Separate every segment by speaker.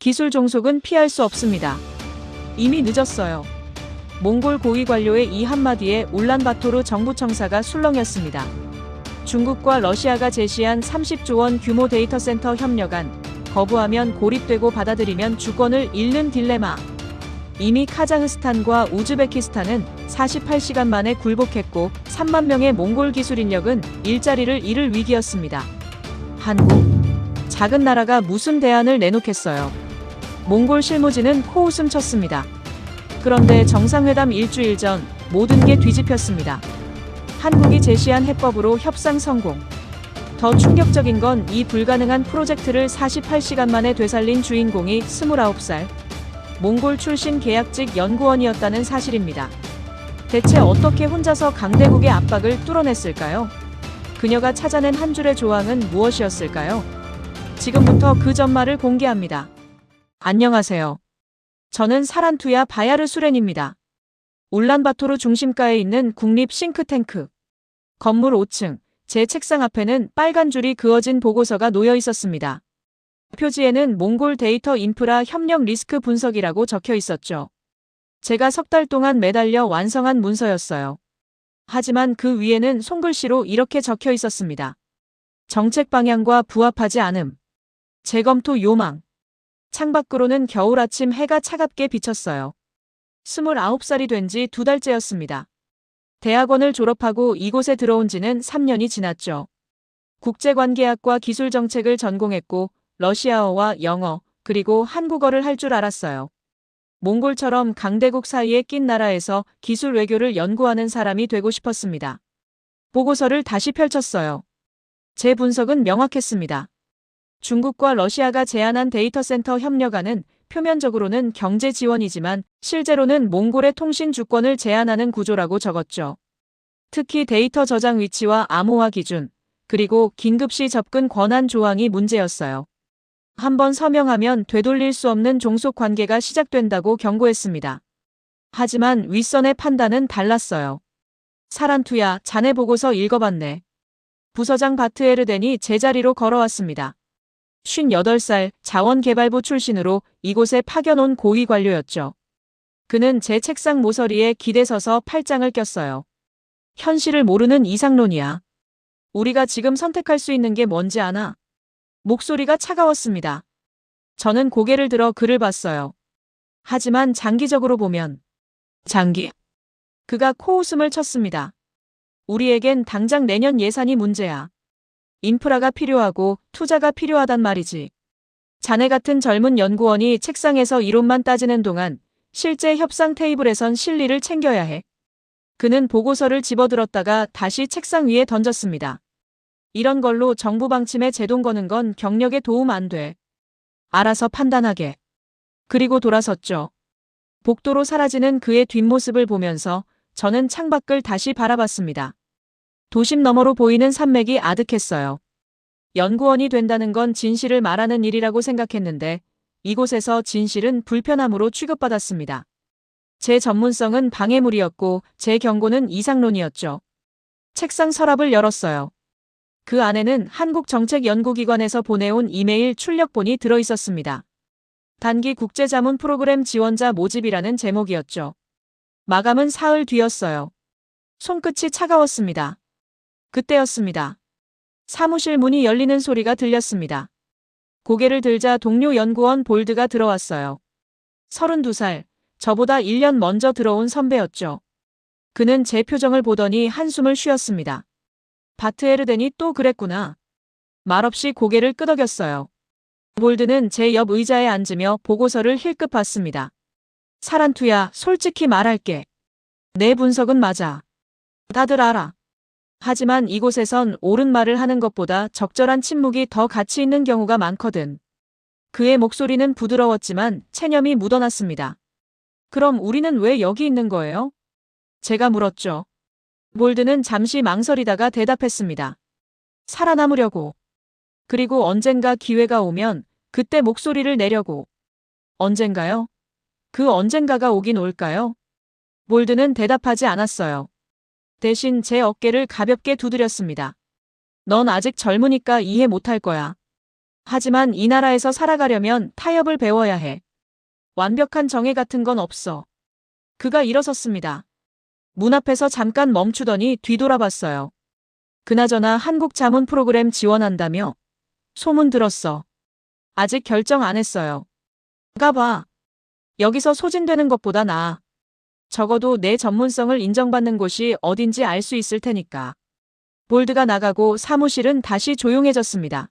Speaker 1: 기술 종속은 피할 수 없습니다. 이미 늦었어요. 몽골 고위 관료의 이 한마디에 울란바토르 정부 청사가 술렁였습니다. 중국과 러시아가 제시한 30조 원 규모 데이터 센터 협력안, 거부하면 고립되고 받아들이면 주권을 잃는 딜레마. 이미 카자흐스탄과 우즈베키스탄은 48시간 만에 굴복했고 3만 명의 몽골 기술 인력은 일자리를 잃을 위기였습니다. 한국? 작은 나라가 무슨 대안을 내놓겠어요. 몽골 실무진은 코웃음 쳤습니다. 그런데 정상회담 일주일 전 모든 게 뒤집혔습니다. 한국이 제시한 해법으로 협상 성공. 더 충격적인 건 이 불가능한 프로젝트를 48시간 만에 되살린 주인공이 29살. 몽골 출신 계약직 연구원이었다는 사실입니다. 대체 어떻게 혼자서 강대국의 압박을 뚫어냈을까요? 그녀가 찾아낸 한 줄의 조항은 무엇이었을까요? 지금부터 그 전말을 공개합니다. 안녕하세요. 저는 사란투야 바야르 수렌입니다. 울란바토르 중심가에 있는 국립 싱크탱크. 건물 5층, 제 책상 앞에는 빨간 줄이 그어진 보고서가 놓여 있었습니다. 표지에는 몽골 데이터 인프라 협력 리스크 분석이라고 적혀 있었죠. 제가 석 달 동안 매달려 완성한 문서였어요. 하지만 그 위에는 손글씨로 이렇게 적혀 있었습니다. 정책 방향과 부합하지 않음. 재검토 요망. 창밖으로는 겨울 아침 해가 차갑게 비쳤어요. 29살이 된 지 2달째였습니다. 대학원을 졸업하고 이곳에 들어온 지는 3년이 지났죠. 국제관계학과 기술정책을 전공했고 러시아어와 영어, 그리고 한국어를 할 줄 알았어요. 몽골처럼 강대국 사이에 낀 나라에서 기술 외교를 연구하는 사람이 되고 싶었습니다. 보고서를 다시 펼쳤어요. 제 분석은 명확했습니다. 중국과 러시아가 제안한 데이터 센터 협력안은 표면적으로는 경제 지원이지만 실제로는 몽골의 통신 주권을 제한하는 구조라고 적었죠. 특히 데이터 저장 위치와 암호화 기준, 그리고 긴급시 접근 권한 조항이 문제였어요. 한번 서명하면 되돌릴 수 없는 종속 관계가 시작된다고 경고했습니다. 하지만 윗선의 판단은 달랐어요. 사란투야, 자네 보고서 읽어봤네. 부서장 바트에르덴이 제자리로 걸어왔습니다. 58살 자원개발부 출신으로 이곳에 파견 온 고위 관료였죠. 그는 제 책상 모서리에 기대 서서 팔짱을 꼈어요. 현실을 모르는 이상론이야. 우리가 지금 선택할 수 있는 게 뭔지 아나? 목소리가 차가웠습니다. 저는 고개를 들어 그를 봤어요. 하지만 장기적으로 보면 그가 코웃음을 쳤습니다. 우리에겐 당장 내년 예산이 문제야. 인프라가 필요하고 투자가 필요하단 말이지. 자네 같은 젊은 연구원이 책상에서 이론만 따지는 동안 실제 협상 테이블에선 실리를 챙겨야 해. 그는 보고서를 집어들었다가 다시 책상 위에 던졌습니다. 이런 걸로 정부 방침에 제동 거는 건 경력에 도움 안 돼. 알아서 판단하게. 그리고 돌아섰죠. 복도로 사라지는 그의 뒷모습을 보면서 저는 창밖을 다시 바라봤습니다. 도심 너머로 보이는 산맥이 아득했어요. 연구원이 된다는 건 진실을 말하는 일이라고 생각했는데 이곳에서 진실은 불편함으로 취급받았습니다. 제 전문성은 방해물이었고 제 경고는 이상론이었죠. 책상 서랍을 열었어요. 그 안에는 한국정책연구기관에서 보내온 이메일 출력본이 들어있었습니다. 단기 국제자문 프로그램 지원자 모집이라는 제목이었죠. 마감은 사흘 뒤였어요. 손끝이 차가웠습니다. 그때였습니다. 사무실 문이 열리는 소리가 들렸습니다. 고개를 들자 동료 연구원 볼드가 들어왔어요. 32살, 저보다 1년 먼저 들어온 선배였죠. 그는 제 표정을 보더니 한숨을 쉬었습니다. 바트에르덴이 또 그랬구나. 말없이 고개를 끄덕였어요. 볼드는 제 옆 의자에 앉으며 보고서를 힐끗 봤습니다. 사란투야, 솔직히 말할게. 내 분석은 맞아. 다들 알아. 하지만 이곳에선 옳은 말을 하는 것보다 적절한 침묵이 더 가치 있는 경우가 많거든. 그의 목소리는 부드러웠지만 체념이 묻어났습니다. 그럼 우리는 왜 여기 있는 거예요? 제가 물었죠. 볼드는 잠시 망설이다가 대답했습니다. 살아남으려고. 그리고 언젠가 기회가 오면 그때 목소리를 내려고. 언젠가요? 그 언젠가가 오긴 올까요? 볼드는 대답하지 않았어요. 대신 제 어깨를 가볍게 두드렸습니다. 넌 아직 젊으니까 이해 못할 거야. 하지만 이 나라에서 살아가려면 타협을 배워야 해. 완벽한 정의 같은 건 없어. 그가 일어섰습니다. 문 앞에서 잠깐 멈추더니 뒤돌아봤어요. 그나저나 한국 자문 프로그램 지원한다며? 소문 들었어. 아직 결정 안 했어요. 가봐. 여기서 소진되는 것보다 나아. 적어도 내 전문성을 인정받는 곳이 어딘지 알 수 있을 테니까. 볼드가 나가고 사무실은 다시 조용해졌습니다.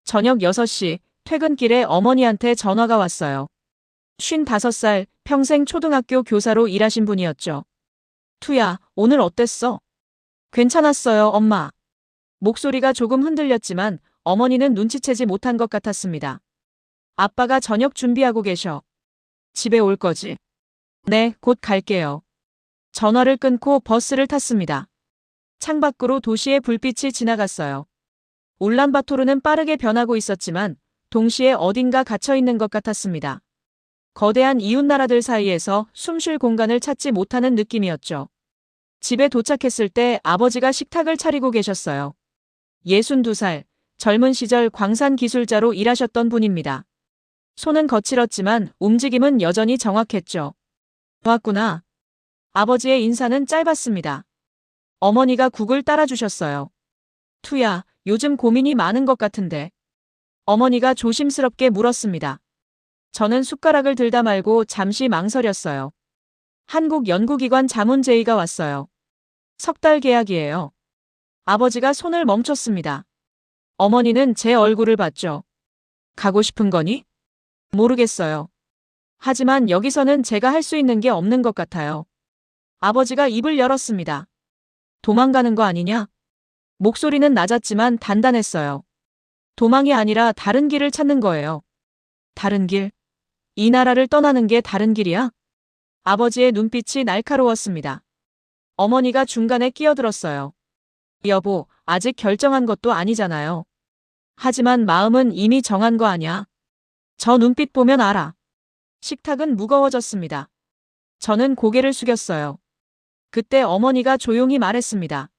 Speaker 1: 저녁 6시 퇴근길에 어머니한테 전화가 왔어요. 55살 평생 초등학교 교사로 일하신 분이었죠. 투야, 오늘 어땠어? 괜찮았어요, 엄마. 목소리가 조금 흔들렸지만 어머니는 눈치채지 못한 것 같았습니다. 아빠가 저녁 준비하고 계셔. 집에 올 거지? 네, 곧 갈게요. 전화를 끊고 버스를 탔습니다. 창밖으로 도시의 불빛이 지나갔어요. 울란바토르는 빠르게 변하고 있었지만 동시에 어딘가 갇혀 있는 것 같았습니다. 거대한 이웃나라들 사이에서 숨쉴 공간을 찾지 못하는 느낌이었죠. 집에 도착했을 때 아버지가 식탁을 차리고 계셨어요. 62살, 젊은 시절 광산 기술자로 일하셨던 분입니다. 손은 거칠었지만 움직임은 여전히 정확했죠. 왔구나. 아버지의 인사는 짧았습니다. 어머니가 국을 따라주셨어요. 투야, 요즘 고민이 많은 것 같은데. 어머니가 조심스럽게 물었습니다. 저는 숟가락을 들다 말고 잠시 망설였어요. 한국 연구기관 자문 제의가 왔어요. 3달 계약이에요. 아버지가 손을 멈췄습니다. 어머니는 제 얼굴을 봤죠. 가고 싶은 거니? 모르겠어요. 하지만 여기서는 제가 할 수 있는 게 없는 것 같아요. 아버지가 입을 열었습니다. 도망가는 거 아니냐? 목소리는 낮았지만 단단했어요. 도망이 아니라 다른 길을 찾는 거예요. 다른 길? 이 나라를 떠나는 게 다른 길이야? 아버지의 눈빛이 날카로웠습니다. 어머니가 중간에 끼어들었어요. 여보, 아직 결정한 것도 아니잖아요. 하지만 마음은 이미 정한 거 아냐? 저 눈빛 보면 알아. 식탁은 무거워졌습니다. 저는 고개를 숙였어요. 그때 어머니가 조용히 말했습니다.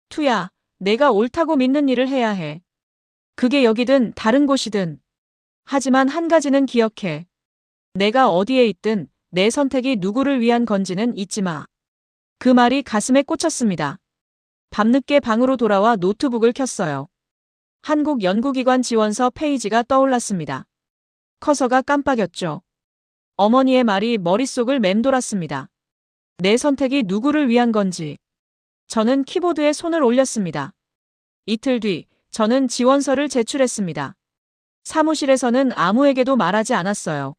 Speaker 1: 투야, 내가 옳다고 믿는 일을 해야 해. 그게 여기든 다른 곳이든. 하지만 한 가지는 기억해. 내가 어디에 있든 내 선택이 누구를 위한 건지는 잊지 마. 그 말이 가슴에 꽂혔습니다. 밤늦게 방으로 돌아와 노트북을 켰어요. 한국 연구기관 지원서 페이지가 떠올랐습니다. 커서가 깜빡였죠. 어머니의 말이 머릿속을 맴돌았습니다. 내 선택이 누구를 위한 건지. 저는 키보드에 손을 올렸습니다. 이틀 뒤 저는 지원서를 제출했습니다. 사무실에서는 아무에게도 말하지 않았어요.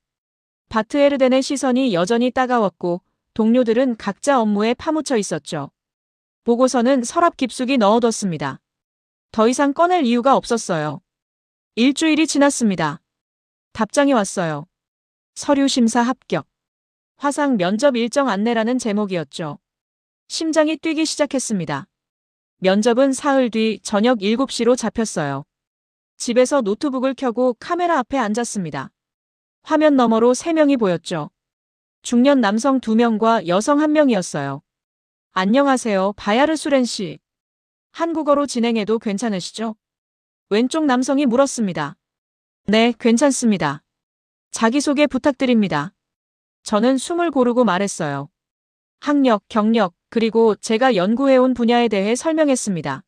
Speaker 1: 바트에르덴의 시선이 여전히 따가웠고 동료들은 각자 업무에 파묻혀 있었죠. 보고서는 서랍 깊숙이 넣어뒀습니다. 더 이상 꺼낼 이유가 없었어요. 일주일이 지났습니다. 답장이 왔어요. 서류 심사 합격. 화상 면접 일정 안내라는 제목이었죠. 심장이 뛰기 시작했습니다. 면접은 사흘 뒤 저녁 7시로 잡혔어요. 집에서 노트북을 켜고 카메라 앞에 앉았습니다. 화면 너머로 3명이 보였죠. 중년 남성 2명과 여성 1명이었어요. 안녕하세요, 바야르 수렌 씨. 한국어로 진행해도 괜찮으시죠? 왼쪽 남성이 물었습니다. 네, 괜찮습니다. 자기소개 부탁드립니다. 저는 숨을 고르고 말했어요. 학력, 경력, 그리고 제가 연구해온 분야에 대해 설명했습니다.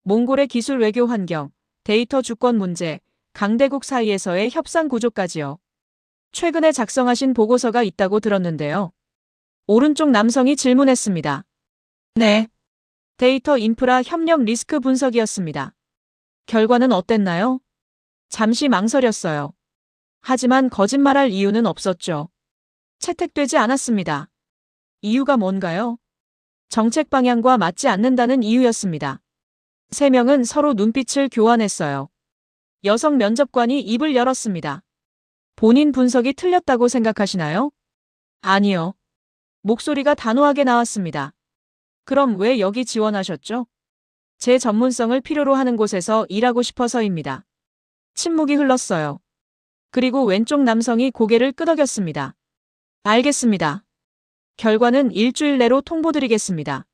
Speaker 1: 몽골의 기술 외교 환경, 데이터 주권 문제, 강대국 사이에서의 협상 구조까지요. 최근에 작성하신 보고서가 있다고 들었는데요. 오른쪽 남성이 질문했습니다. 네. 데이터 인프라 협력 리스크 분석이었습니다. 결과는 어땠나요? 잠시 망설였어요. 하지만 거짓말할 이유는 없었죠. 채택되지 않았습니다. 이유가 뭔가요? 정책 방향과 맞지 않는다는 이유였습니다. 3명은 서로 눈빛을 교환했어요. 여성 면접관이 입을 열었습니다. 본인 분석이 틀렸다고 생각하시나요? 아니요. 목소리가 단호하게 나왔습니다. 그럼 왜 여기 지원하셨죠? 제 전문성을 필요로 하는 곳에서 일하고 싶어서입니다. 침묵이 흘렀어요. 그리고 왼쪽 남성이 고개를 끄덕였습니다. 알겠습니다. 결과는 일주일 내로 통보드리겠습니다.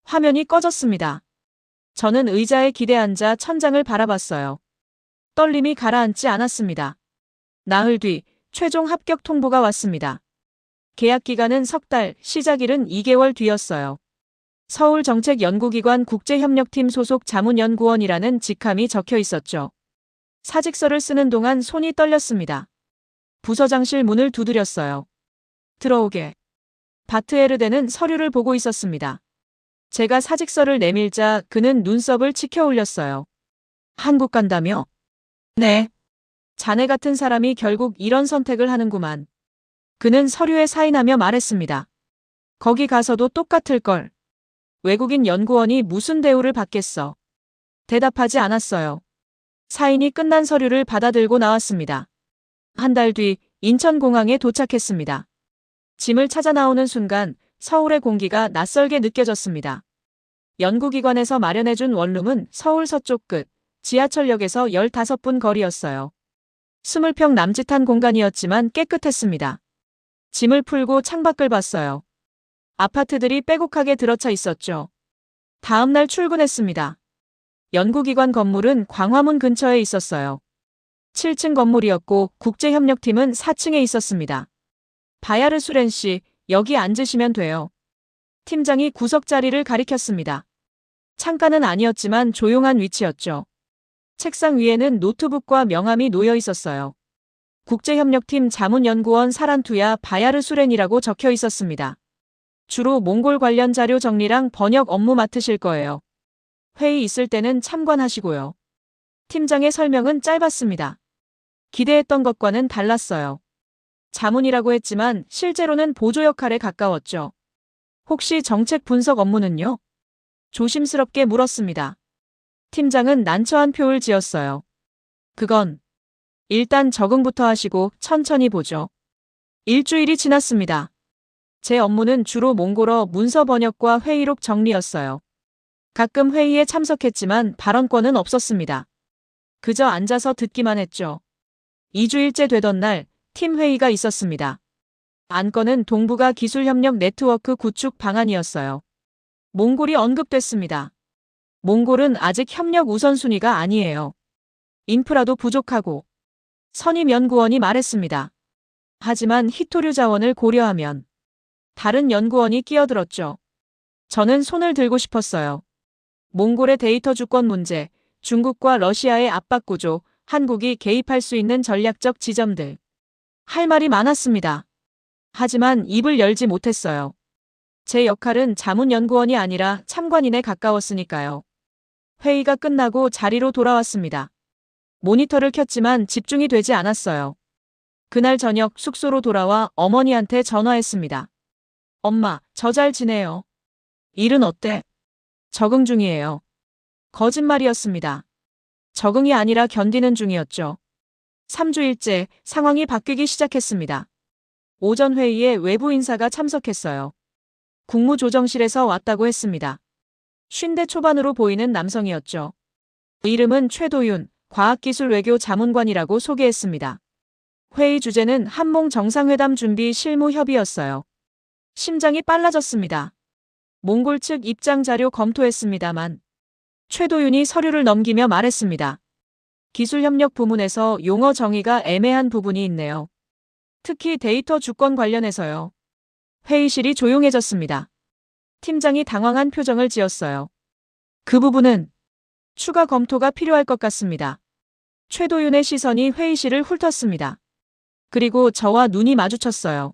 Speaker 1: 화면이 꺼졌습니다. 저는 의자에 기대 앉아 천장을 바라봤어요. 떨림이 가라앉지 않았습니다. 나흘 뒤 최종 합격 통보가 왔습니다. 계약 기간은 석 달, 시작일은 2개월 뒤였어요. 서울정책연구기관 국제협력팀 소속 자문연구원이라는 직함이 적혀 있었죠. 사직서를 쓰는 동안 손이 떨렸습니다. 부서장실 문을 두드렸어요. 들어오게. 바트에르데는 서류를 보고 있었습니다. 제가 사직서를 내밀자 그는 눈썹을 치켜 올렸어요. 한국 간다며? 네. 자네 같은 사람이 결국 이런 선택을 하는구만. 그는 서류에 사인하며 말했습니다. 거기 가서도 똑같을걸. 외국인 연구원이 무슨 대우를 받겠어. 대답하지 않았어요. 사인이 끝난 서류를 받아들고 나왔습니다. 한 달 뒤 인천공항에 도착했습니다. 짐을 찾아 나오는 순간 서울의 공기가 낯설게 느껴졌습니다. 연구기관에서 마련해준 원룸은 서울 서쪽 끝, 지하철역에서 15분 거리였어요. 20평 남짓한 공간이었지만 깨끗했습니다. 짐을 풀고 창밖을 봤어요. 아파트들이 빼곡하게 들어차 있었죠. 다음 날 출근했습니다. 연구기관 건물은 광화문 근처에 있었어요. 7층 건물이었고 국제협력팀은 4층에 있었습니다. 바야르 수렌 씨, 여기 앉으시면 돼요. 팀장이 구석 자리를 가리켰습니다. 창가는 아니었지만 조용한 위치였죠. 책상 위에는 노트북과 명함이 놓여 있었어요. 국제협력팀 자문연구원 사란투야 바야르 수렌이라고 적혀 있었습니다. 주로 몽골 관련 자료 정리랑 번역 업무 맡으실 거예요. 회의 있을 때는 참관하시고요. 팀장의 설명은 짧았습니다. 기대했던 것과는 달랐어요. 자문이라고 했지만 실제로는 보조 역할에 가까웠죠. 혹시 정책 분석 업무는요? 조심스럽게 물었습니다. 팀장은 난처한 표를 지었어요. 그건 일단 적응부터 하시고 천천히 보죠. 일주일이 지났습니다. 제 업무는 주로 몽골어 문서 번역과 회의록 정리였어요. 가끔 회의에 참석했지만 발언권은 없었습니다. 그저 앉아서 듣기만 했죠. 2주일째 되던 날 팀 회의가 있었습니다. 안건은 동북아 기술협력 네트워크 구축 방안이었어요. 몽골이 언급됐습니다. 몽골은 아직 협력 우선순위가 아니에요. 인프라도 부족하고. 선임 연구원이 말했습니다. 하지만 히토류 자원을 고려하면 다른 연구원이 끼어들었죠. 저는 손을 들고 싶었어요. 몽골의 데이터 주권 문제, 중국과 러시아의 압박 구조, 한국이 개입할 수 있는 전략적 지점들. 할 말이 많았습니다. 하지만 입을 열지 못했어요. 제 역할은 자문연구원이 아니라 참관인에 가까웠으니까요. 회의가 끝나고 자리로 돌아왔습니다. 모니터를 켰지만 집중이 되지 않았어요. 그날 저녁 숙소로 돌아와 어머니한테 전화했습니다. 엄마, 저 잘 지내요. 일은 어때? 적응 중이에요. 거짓말이었습니다. 적응이 아니라 견디는 중이었죠. 3주일째 상황이 바뀌기 시작했습니다. 오전 회의에 외부 인사가 참석했어요. 국무조정실에서 왔다고 했습니다. 50대 초반으로 보이는 남성이었죠. 이름은 최도윤, 과학기술외교 자문관이라고 소개했습니다. 회의 주제는 한몽 정상회담 준비 실무 협의였어요. 심장이 빨라졌습니다. 몽골 측 입장 자료 검토했습니다만 최도윤이 서류를 넘기며 말했습니다. 기술협력 부문에서 용어 정의가 애매한 부분이 있네요. 특히 데이터 주권 관련해서요. 회의실이 조용해졌습니다. 팀장이 당황한 표정을 지었어요. 그 부분은 추가 검토가 필요할 것 같습니다. 최도윤의 시선이 회의실을 훑었습니다. 그리고 저와 눈이 마주쳤어요.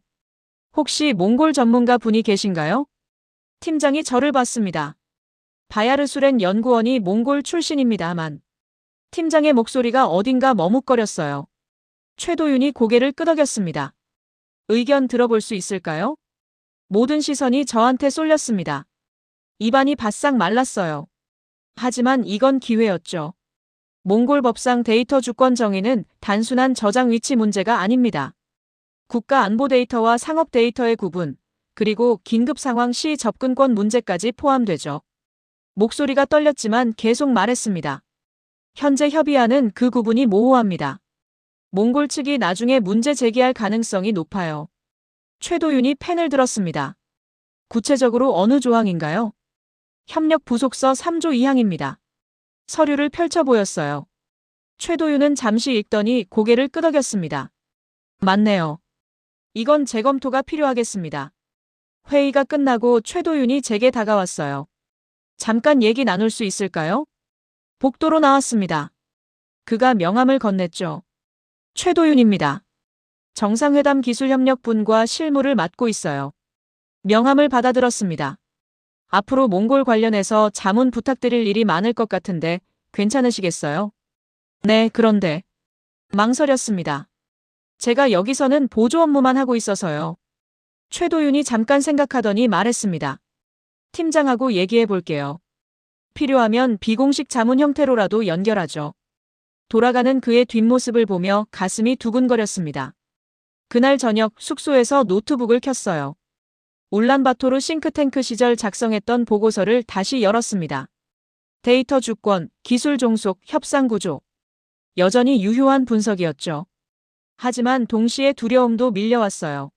Speaker 1: 혹시 몽골 전문가 분이 계신가요? 팀장이 저를 봤습니다. 바야르 수렌 연구원이 몽골 출신입니다만 팀장의 목소리가 어딘가 머뭇거렸어요. 최도윤이 고개를 끄덕였습니다. 의견 들어볼 수 있을까요? 모든 시선이 저한테 쏠렸습니다. 입안이 바싹 말랐어요. 하지만 이건 기회였죠. 몽골 법상 데이터 주권 정의는 단순한 저장 위치 문제가 아닙니다. 국가 안보 데이터와 상업 데이터의 구분, 그리고 긴급 상황 시 접근권 문제까지 포함되죠. 목소리가 떨렸지만 계속 말했습니다. 현재 협의안은 그 구분이 모호합니다. 몽골 측이 나중에 문제 제기할 가능성이 높아요. 최도윤이 펜을 들었습니다. 구체적으로 어느 조항인가요? 협력 부속서 3조 2항입니다. 서류를 펼쳐 보였어요. 최도윤은 잠시 읽더니 고개를 끄덕였습니다. 맞네요. 이건 재검토가 필요하겠습니다. 회의가 끝나고 최도윤이 제게 다가왔어요. 잠깐 얘기 나눌 수 있을까요? 복도로 나왔습니다. 그가 명함을 건넸죠. 최도윤입니다. 정상회담 기술협력분과 실무를 맡고 있어요. 명함을 받아들었습니다. 앞으로 몽골 관련해서 자문 부탁드릴 일이 많을 것 같은데 괜찮으시겠어요? 네, 그런데 망설였습니다. 제가 여기서는 보조 업무만 하고 있어서요. 최도윤이 잠깐 생각하더니 말했습니다. 팀장하고 얘기해 볼게요. 필요하면 비공식 자문 형태로라도 연결하죠. 돌아가는 그의 뒷모습을 보며 가슴이 두근거렸습니다. 그날 저녁 숙소에서 노트북을 켰어요. 울란바토르 싱크탱크 시절 작성했던 보고서를 다시 열었습니다. 데이터 주권, 기술 종속, 협상 구조. 여전히 유효한 분석이었죠. 하지만 동시에 두려움도 밀려왔어요.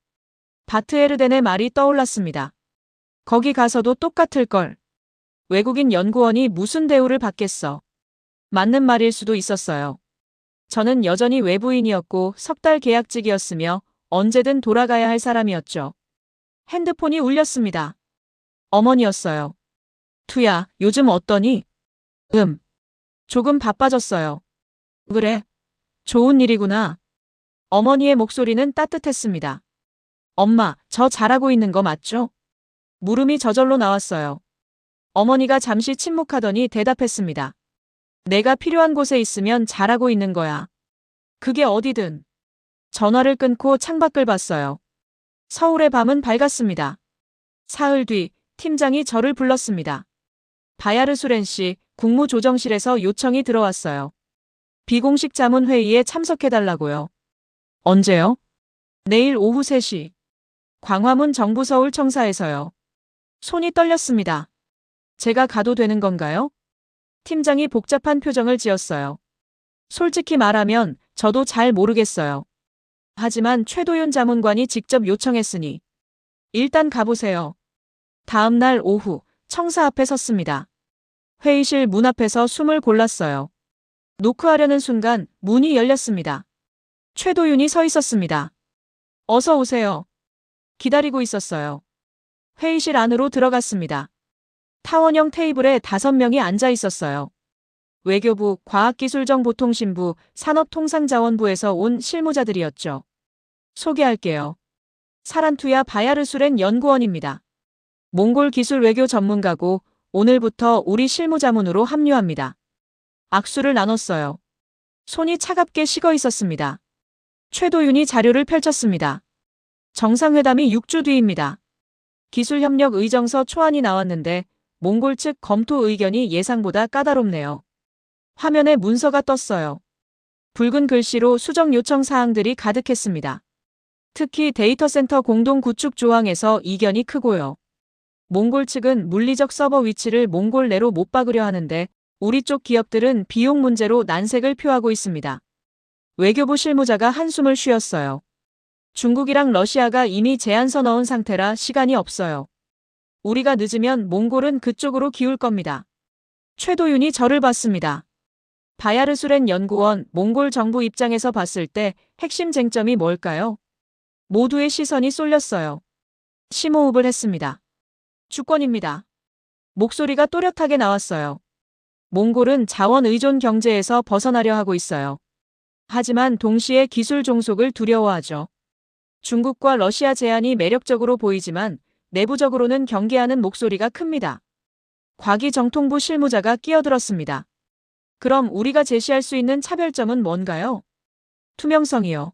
Speaker 1: 바트에르덴의 말이 떠올랐습니다. 거기 가서도 똑같을 걸. 외국인 연구원이 무슨 대우를 받겠어. 맞는 말일 수도 있었어요. 저는 여전히 외부인이었고 석 달 계약직이었으며 언제든 돌아가야 할 사람이었죠. 핸드폰이 울렸습니다. 어머니였어요. 투야, 요즘 어떠니? 조금 바빠졌어요. 그래? 좋은 일이구나. 어머니의 목소리는 따뜻했습니다. 엄마, 저 잘하고 있는 거 맞죠? 물음이 저절로 나왔어요. 어머니가 잠시 침묵하더니 대답했습니다. 내가 필요한 곳에 있으면 잘하고 있는 거야. 그게 어디든. 전화를 끊고 창밖을 봤어요. 서울의 밤은 밝았습니다. 사흘 뒤 팀장이 저를 불렀습니다. 바야르수렌 씨, 국무조정실에서 요청이 들어왔어요. 비공식 자문 회의에 참석해달라고요. 언제요? 내일 오후 3시. 광화문 정부 서울청사에서요. 손이 떨렸습니다. 제가 가도 되는 건가요? 팀장이 복잡한 표정을 지었어요. 솔직히 말하면 저도 잘 모르겠어요. 하지만 최도윤 자문관이 직접 요청했으니 일단 가보세요. 다음 날 오후 청사 앞에 섰습니다. 회의실 문 앞에서 숨을 골랐어요. 노크하려는 순간 문이 열렸습니다. 최도윤이 서 있었습니다. 어서 오세요. 기다리고 있었어요. 회의실 안으로 들어갔습니다. 타원형 테이블에 5명이 앉아 있었어요. 외교부, 과학기술정보통신부, 산업통상자원부에서 온 실무자들이었죠. 소개할게요. 사란투야 바야르수렌 연구원입니다. 몽골 기술 외교 전문가고 오늘부터 우리 실무자문으로 합류합니다. 악수를 나눴어요. 손이 차갑게 식어 있었습니다. 최도윤이 자료를 펼쳤습니다. 정상회담이 6주 뒤입니다. 기술협력 의정서 초안이 나왔는데 몽골 측 검토 의견이 예상보다 까다롭네요. 화면에 문서가 떴어요. 붉은 글씨로 수정 요청 사항들이 가득했습니다. 특히 데이터센터 공동 구축 조항에서 이견이 크고요. 몽골 측은 물리적 서버 위치를 몽골 내로 못 박으려 하는데 우리 쪽 기업들은 비용 문제로 난색을 표하고 있습니다. 외교부 실무자가 한숨을 쉬었어요. 중국이랑 러시아가 이미 제안서 넣은 상태라 시간이 없어요. 우리가 늦으면 몽골은 그쪽으로 기울 겁니다. 최도윤이 저를 봤습니다. 바야르수렌 연구원, 몽골 정부 입장에서 봤을 때 핵심 쟁점이 뭘까요? 모두의 시선이 쏠렸어요. 심호흡을 했습니다. 주권입니다. 목소리가 또렷하게 나왔어요. 몽골은 자원 의존 경제에서 벗어나려 하고 있어요. 하지만 동시에 기술 종속을 두려워하죠. 중국과 러시아 제안이 매력적으로 보이지만 내부적으로는 경계하는 목소리가 큽니다. 과기정통부 실무자가 끼어들었습니다. 그럼 우리가 제시할 수 있는 차별점은 뭔가요? 투명성이요.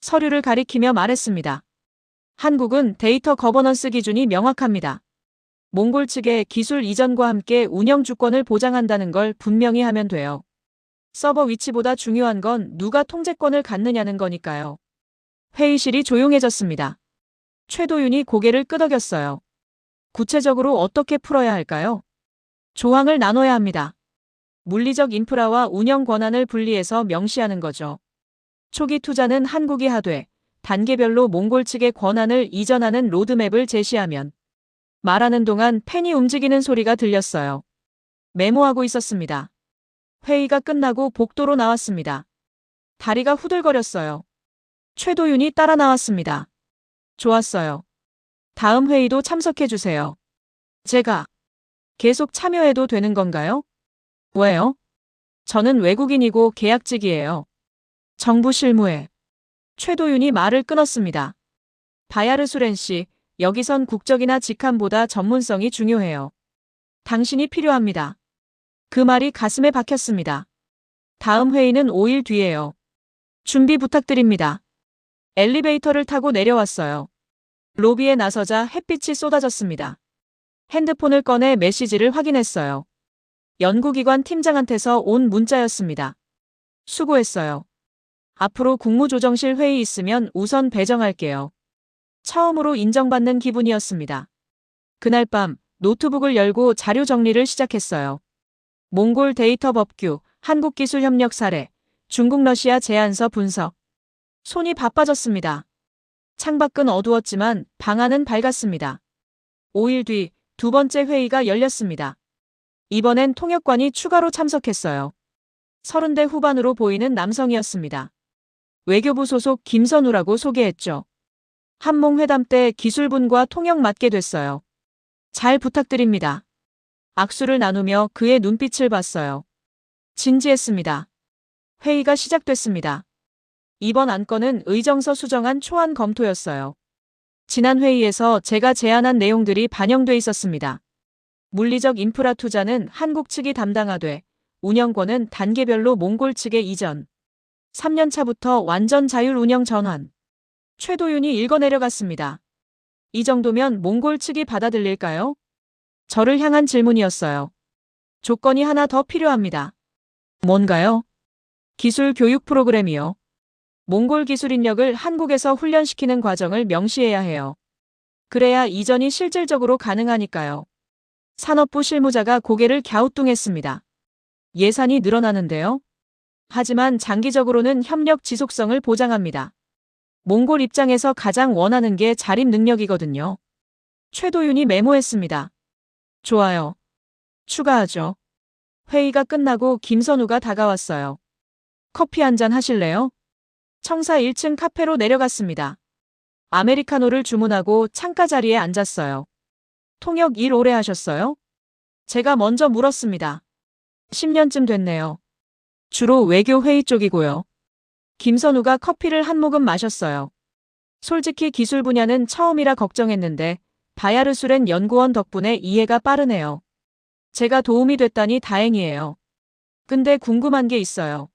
Speaker 1: 서류를 가리키며 말했습니다. 한국은 데이터 거버넌스 기준이 명확합니다. 몽골 측의 기술 이전과 함께 운영 주권을 보장한다는 걸 분명히 하면 돼요. 서버 위치보다 중요한 건 누가 통제권을 갖느냐는 거니까요. 회의실이 조용해졌습니다. 최도윤이 고개를 끄덕였어요. 구체적으로 어떻게 풀어야 할까요? 조항을 나눠야 합니다. 물리적 인프라와 운영 권한을 분리해서 명시하는 거죠. 초기 투자는 한국이 하되 단계별로 몽골 측의 권한을 이전하는 로드맵을 제시하면 말하는 동안 펜이 움직이는 소리가 들렸어요. 메모하고 있었습니다. 회의가 끝나고 복도로 나왔습니다. 다리가 후들거렸어요. 최도윤이 따라 나왔습니다. 좋았어요. 다음 회의도 참석해주세요. 제가 계속 참여해도 되는 건가요? 왜요? 저는 외국인이고 계약직이에요. 정부 실무에. 최도윤이 말을 끊었습니다. 바야르수렌 씨, 여기선 국적이나 직함보다 전문성이 중요해요. 당신이 필요합니다. 그 말이 가슴에 박혔습니다. 다음 회의는 5일 뒤에요. 준비 부탁드립니다. 엘리베이터를 타고 내려왔어요. 로비에 나서자 햇빛이 쏟아졌습니다. 핸드폰을 꺼내 메시지를 확인했어요. 연구기관 팀장한테서 온 문자였습니다. 수고했어요. 앞으로 국무조정실 회의 있으면 우선 배정할게요. 처음으로 인정받는 기분이었습니다. 그날 밤 노트북을 열고 자료 정리를 시작했어요. 몽골 데이터 법규, 한국기술협력 사례, 중국 러시아 제안서 분석. 손이 바빠졌습니다. 창밖은 어두웠지만 방 안은 밝았습니다. 5일 뒤 두 번째 회의가 열렸습니다. 이번엔 통역관이 추가로 참석했어요. 30대 후반으로 보이는 남성이었습니다. 외교부 소속 김선우라고 소개했죠. 한몽회담 때 기술분과 통역 맡게 됐어요. 잘 부탁드립니다. 악수를 나누며 그의 눈빛을 봤어요. 진지했습니다. 회의가 시작됐습니다. 이번 안건은 의정서 수정안 초안 검토였어요. 지난 회의에서 제가 제안한 내용들이 반영돼 있었습니다. 물리적 인프라 투자는 한국 측이 담당하되 운영권은 단계별로 몽골 측에 이전. 3년 차부터 완전 자율 운영 전환. 최도윤이 읽어내려갔습니다. 이 정도면 몽골 측이 받아들일까요? 저를 향한 질문이었어요. 조건이 하나 더 필요합니다. 뭔가요? 기술 교육 프로그램이요. 몽골 기술 인력을 한국에서 훈련시키는 과정을 명시해야 해요. 그래야 이전이 실질적으로 가능하니까요. 산업부 실무자가 고개를 갸우뚱했습니다. 예산이 늘어나는데요. 하지만 장기적으로는 협력 지속성을 보장합니다. 몽골 입장에서 가장 원하는 게 자립 능력이거든요. 최도윤이 메모했습니다. 좋아요. 추가하죠. 회의가 끝나고 김선우가 다가왔어요. 커피 한잔 하실래요? 청사 1층 카페로 내려갔습니다. 아메리카노를 주문하고 창가 자리에 앉았어요. 통역 일 오래 하셨어요? 제가 먼저 물었습니다. 10년쯤 됐네요. 주로 외교 회의 쪽이고요. 김선우가 커피를 한 모금 마셨어요. 솔직히 기술 분야는 처음이라 걱정했는데 바야르수렌 연구원 덕분에 이해가 빠르네요. 제가 도움이 됐다니 다행이에요. 근데 궁금한 게 있어요.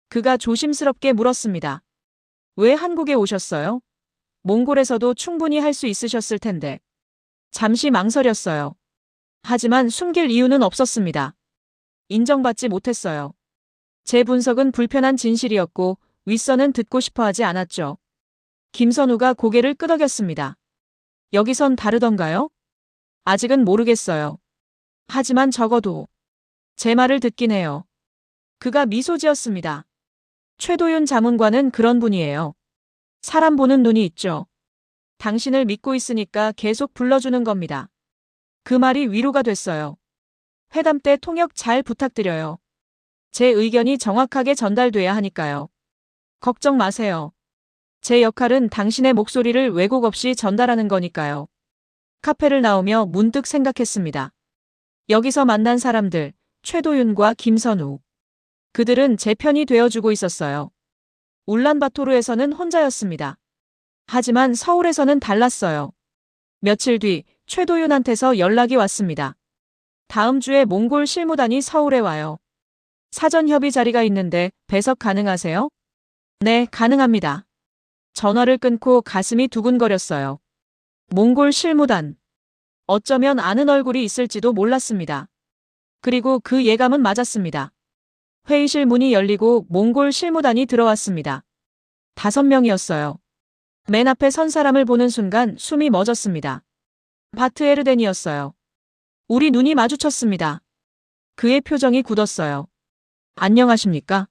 Speaker 1: 그가 조심스럽게 물었습니다. 왜 한국에 오셨어요? 몽골에서도 충분히 할 수 있으셨을 텐데. 잠시 망설였어요. 하지만 숨길 이유는 없었습니다. 인정받지 못했어요. 제 분석은 불편한 진실이었고 윗선은 듣고 싶어 하지 않았죠. 김선우가 고개를 끄덕였습니다. 여기선 다르던가요? 아직은 모르겠어요. 하지만 적어도 제 말을 듣긴 해요. 그가 미소 지었습니다. 최도윤 자문관은 그런 분이에요. 사람 보는 눈이 있죠. 당신을 믿고 있으니까 계속 불러주는 겁니다. 그 말이 위로가 됐어요. 회담 때 통역 잘 부탁드려요. 제 의견이 정확하게 전달돼야 하니까요. 걱정 마세요. 제 역할은 당신의 목소리를 왜곡 없이 전달하는 거니까요. 카페를 나오며 문득 생각했습니다. 여기서 만난 사람들, 최도윤과 김선우. 그들은 제 편이 되어주고 있었어요. 울란바토르에서는 혼자였습니다. 하지만 서울에서는 달랐어요. 며칠 뒤 최도윤한테서 연락이 왔습니다. 다음 주에 몽골 실무단이 서울에 와요. 사전 협의 자리가 있는데 배석 가능하세요? 네, 가능합니다. 전화를 끊고 가슴이 두근거렸어요. 몽골 실무단. 어쩌면 아는 얼굴이 있을지도 몰랐습니다. 그리고 그 예감은 맞았습니다. 회의실 문이 열리고 몽골 실무단이 들어왔습니다. 5명이었어요. 맨 앞에 선 사람을 보는 순간 숨이 멎었습니다. 바트 에르덴이었어요. 우리 눈이 마주쳤습니다. 그의 표정이 굳었어요. 안녕하십니까?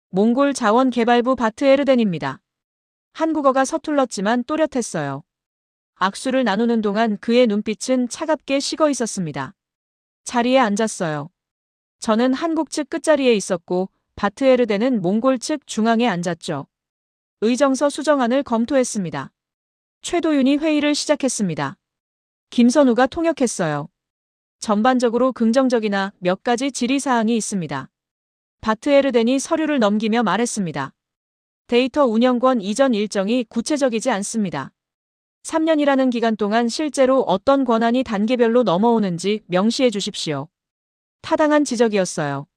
Speaker 1: 몽골 자원개발부 바트 에르덴입니다. 한국어가 서툴렀지만 또렷했어요. 악수를 나누는 동안 그의 눈빛은 차갑게 식어 있었습니다. 자리에 앉았어요. 저는 한국 측 끝자리에 있었고 바트에르데는 몽골 측 중앙에 앉았죠. 의정서 수정안을 검토했습니다. 최도윤이 회의를 시작했습니다. 김선우가 통역했어요. 전반적으로 긍정적이나 몇 가지 질의사항이 있습니다. 바트에르덴이 서류를 넘기며 말했습니다. 데이터 운영권 이전 일정이 구체적이지 않습니다. 3년이라는 기간 동안 실제로 어떤 권한이 단계별로 넘어오는지 명시해 주십시오. 타당한 지적이었어요.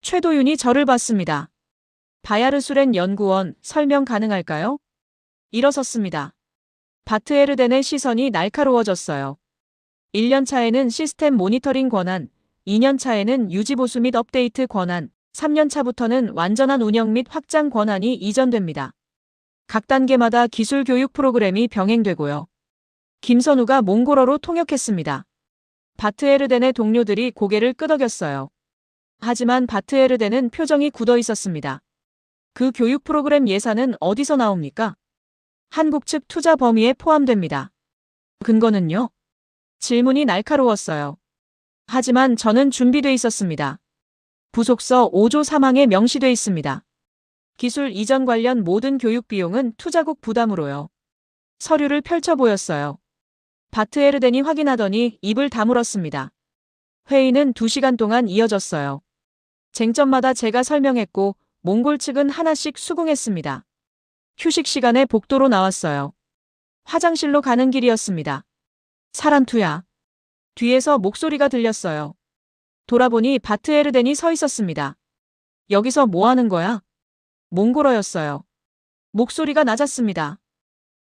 Speaker 1: 최도윤이 저를 봤습니다. 바야르수렌 연구원 설명 가능할까요? 일어섰습니다. 바트에르덴의 시선이 날카로워졌어요. 1년 차에는 시스템 모니터링 권한, 2년 차에는 유지보수 및 업데이트 권한, 3년 차부터는 완전한 운영 및 확장 권한이 이전됩니다. 각 단계마다 기술 교육 프로그램이 병행되고요. 김선우가 몽골어로 통역했습니다. 바트에르덴의 동료들이 고개를 끄덕였어요. 하지만 바트에르덴은 표정이 굳어 있었습니다. 그 교육 프로그램 예산은 어디서 나옵니까? 한국 측 투자 범위에 포함됩니다. 근거는요? 질문이 날카로웠어요. 하지만 저는 준비돼 있었습니다. 부속서 5조 3항에 명시돼 있습니다. 기술 이전 관련 모든 교육 비용은 투자국 부담으로요. 서류를 펼쳐 보였어요. 바트에르덴이 확인하더니 입을 다물었습니다. 회의는 2시간 동안 이어졌어요. 쟁점마다 제가 설명했고 몽골 측은 하나씩 수긍했습니다. 휴식 시간에 복도로 나왔어요. 화장실로 가는 길이었습니다. 사란투야. 뒤에서 목소리가 들렸어요. 돌아보니 바트에르덴이 서 있었습니다. 여기서 뭐 하는 거야? 몽골어였어요. 목소리가 낮았습니다.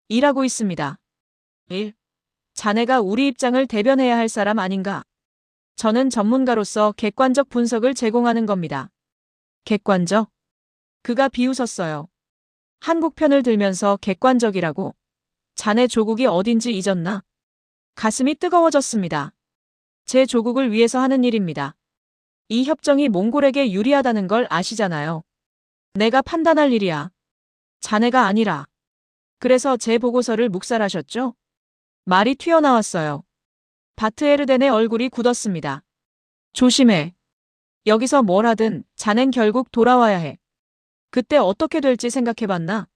Speaker 1: 일하고 있습니다. 일. 자네가 우리 입장을 대변해야 할 사람 아닌가? 저는 전문가로서 객관적 분석을 제공하는 겁니다. 객관적? 그가 비웃었어요. 한국 편을 들면서 객관적이라고? 자네 조국이 어딘지 잊었나? 가슴이 뜨거워졌습니다. 제 조국을 위해서 하는 일입니다. 이 협정이 몽골에게 유리하다는 걸 아시잖아요. 내가 판단할 일이야. 자네가 아니라. 그래서 제 보고서를 묵살하셨죠? 말이 튀어나왔어요. 바트에르덴의 얼굴이 굳었습니다. 조심해. 여기서 뭘 하든 자넨 결국 돌아와야 해. 그때 어떻게 될지 생각해봤나?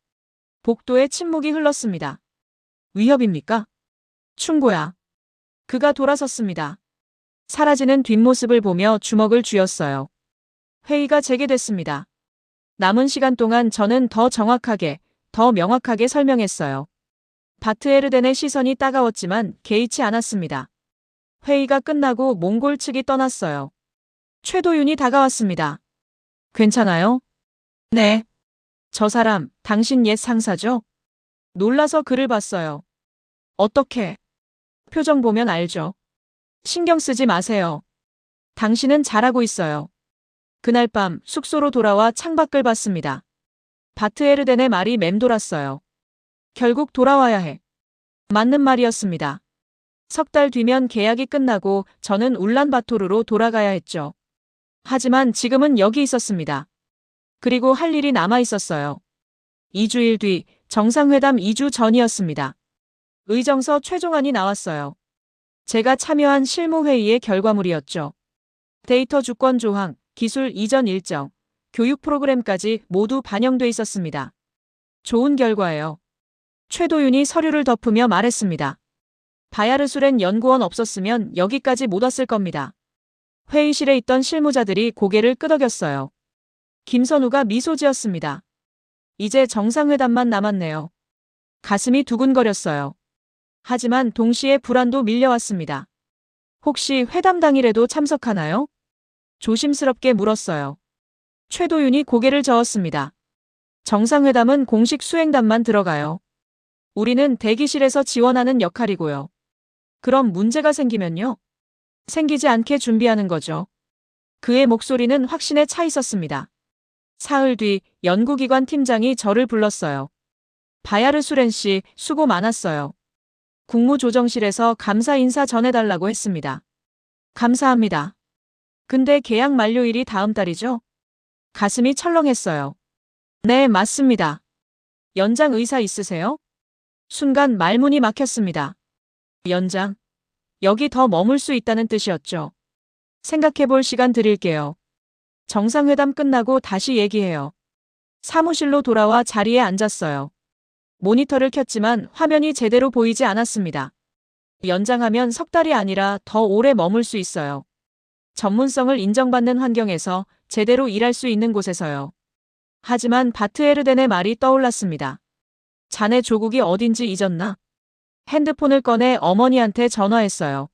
Speaker 1: 복도에 침묵이 흘렀습니다. 위협입니까? 충고야. 그가 돌아섰습니다. 사라지는 뒷모습을 보며 주먹을 쥐었어요. 회의가 재개됐습니다. 남은 시간 동안 저는 더 정확하게, 더 명확하게 설명했어요. 바트에르덴의 시선이 따가웠지만 개의치 않았습니다. 회의가 끝나고 몽골 측이 떠났어요. 최도윤이 다가왔습니다. 괜찮아요? 네. 저 사람, 당신 옛 상사죠? 놀라서 그를 봤어요. 어떻게? 표정 보면 알죠. 신경 쓰지 마세요. 당신은 잘하고 있어요. 그날 밤 숙소로 돌아와 창밖을 봤습니다. 바트에르덴의 말이 맴돌았어요. 결국 돌아와야 해. 맞는 말이었습니다. 3달 뒤면 계약이 끝나고 저는 울란바토르로 돌아가야 했죠. 하지만 지금은 여기 있었습니다. 그리고 할 일이 남아 있었어요. 2주일 뒤 정상회담 2주 전이었습니다. 의정서 최종안이 나왔어요. 제가 참여한 실무회의의 결과물이었죠. 데이터 주권 조항, 기술 이전 일정, 교육 프로그램까지 모두 반영돼 있었습니다. 좋은 결과예요. 최도윤이 서류를 덮으며 말했습니다. 바야르수렌 연구원 없었으면 여기까지 못 왔을 겁니다. 회의실에 있던 실무자들이 고개를 끄덕였어요. 김선우가 미소 지었습니다. 이제 정상회담만 남았네요. 가슴이 두근거렸어요. 하지만 동시에 불안도 밀려왔습니다. 혹시 회담 당일에도 참석하나요? 조심스럽게 물었어요. 최도윤이 고개를 저었습니다. 정상회담은 공식 수행단만 들어가요. 우리는 대기실에서 지원하는 역할이고요. 그럼 문제가 생기면요? 생기지 않게 준비하는 거죠. 그의 목소리는 확신에 차 있었습니다. 사흘 뒤 연구기관 팀장이 저를 불렀어요. 바야르수렌 씨, 수고 많았어요. 국무조정실에서 감사 인사 전해달라고 했습니다. 감사합니다. 근데 계약 만료일이 다음 달이죠? 가슴이 철렁했어요. 네, 맞습니다. 연장 의사 있으세요? 순간 말문이 막혔습니다. 연장? 여기 더 머물 수 있다는 뜻이었죠. 생각해볼 시간 드릴게요. 정상회담 끝나고 다시 얘기해요. 사무실로 돌아와 자리에 앉았어요. 모니터를 켰지만 화면이 제대로 보이지 않았습니다. 연장하면 석 달이 아니라 더 오래 머물 수 있어요. 전문성을 인정받는 환경에서 제대로 일할 수 있는 곳에서요. 하지만 바트에르덴의 말이 떠올랐습니다. 자네 조국이 어딘지 잊었나? 핸드폰을 꺼내 어머니한테 전화했어요.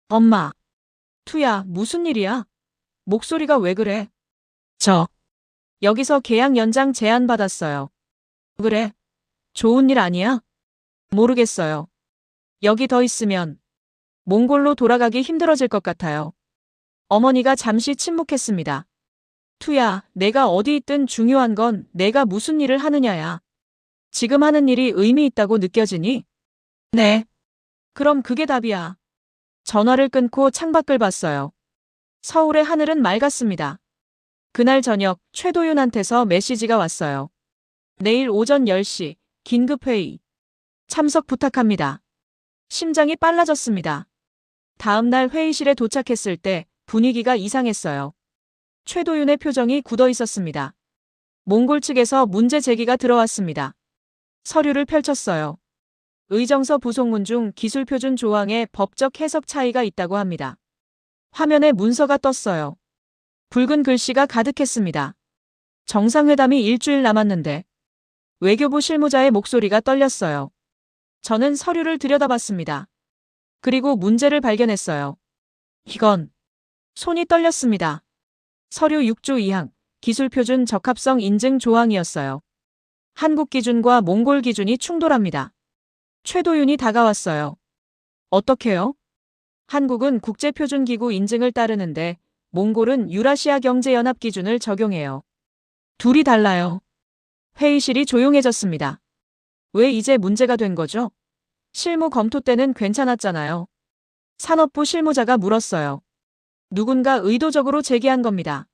Speaker 1: 엄마. 투야, 무슨 일이야? 목소리가 왜 그래? 여기서 계약 연장 제안 받았어요. 그래? 좋은 일 아니야? 모르겠어요. 여기 더 있으면 몽골로 돌아가기 힘들어질 것 같아요. 어머니가 잠시 침묵했습니다. 투야, 내가 어디 있든 중요한 건 내가 무슨 일을 하느냐야. 지금 하는 일이 의미 있다고 느껴지니? 네. 그럼 그게 답이야. 전화를 끊고 창밖을 봤어요. 서울의 하늘은 맑았습니다. 그날 저녁 최도윤한테서 메시지가 왔어요. 내일 오전 10시 긴급회의. 참석 부탁합니다. 심장이 빨라졌습니다. 다음 날 회의실에 도착했을 때 분위기가 이상했어요. 최도윤의 표정이 굳어 있었습니다. 몽골 측에서 문제 제기가 들어왔습니다. 서류를 펼쳤어요. 의정서 부속문 중 기술표준 조항에 법적 해석 차이가 있다고 합니다. 화면에 문서가 떴어요. 붉은 글씨가 가득했습니다. 정상회담이 일주일 남았는데 외교부 실무자의 목소리가 떨렸어요. 저는 서류를 들여다봤습니다. 그리고 문제를 발견했어요. 이건 손이 떨렸습니다. 서류 6조 2항 기술표준 적합성 인증 조항이었어요. 한국 기준과 몽골 기준이 충돌합니다. 최도윤이 다가왔어요. 어떻게요? 한국은 국제표준기구 인증을 따르는데 몽골은 유라시아 경제연합 기준을 적용해요. 둘이 달라요. 회의실이 조용해졌습니다. 왜 이제 문제가 된 거죠? 실무 검토 때는 괜찮았잖아요. 산업부 실무자가 물었어요. 누군가 의도적으로 제기한 겁니다.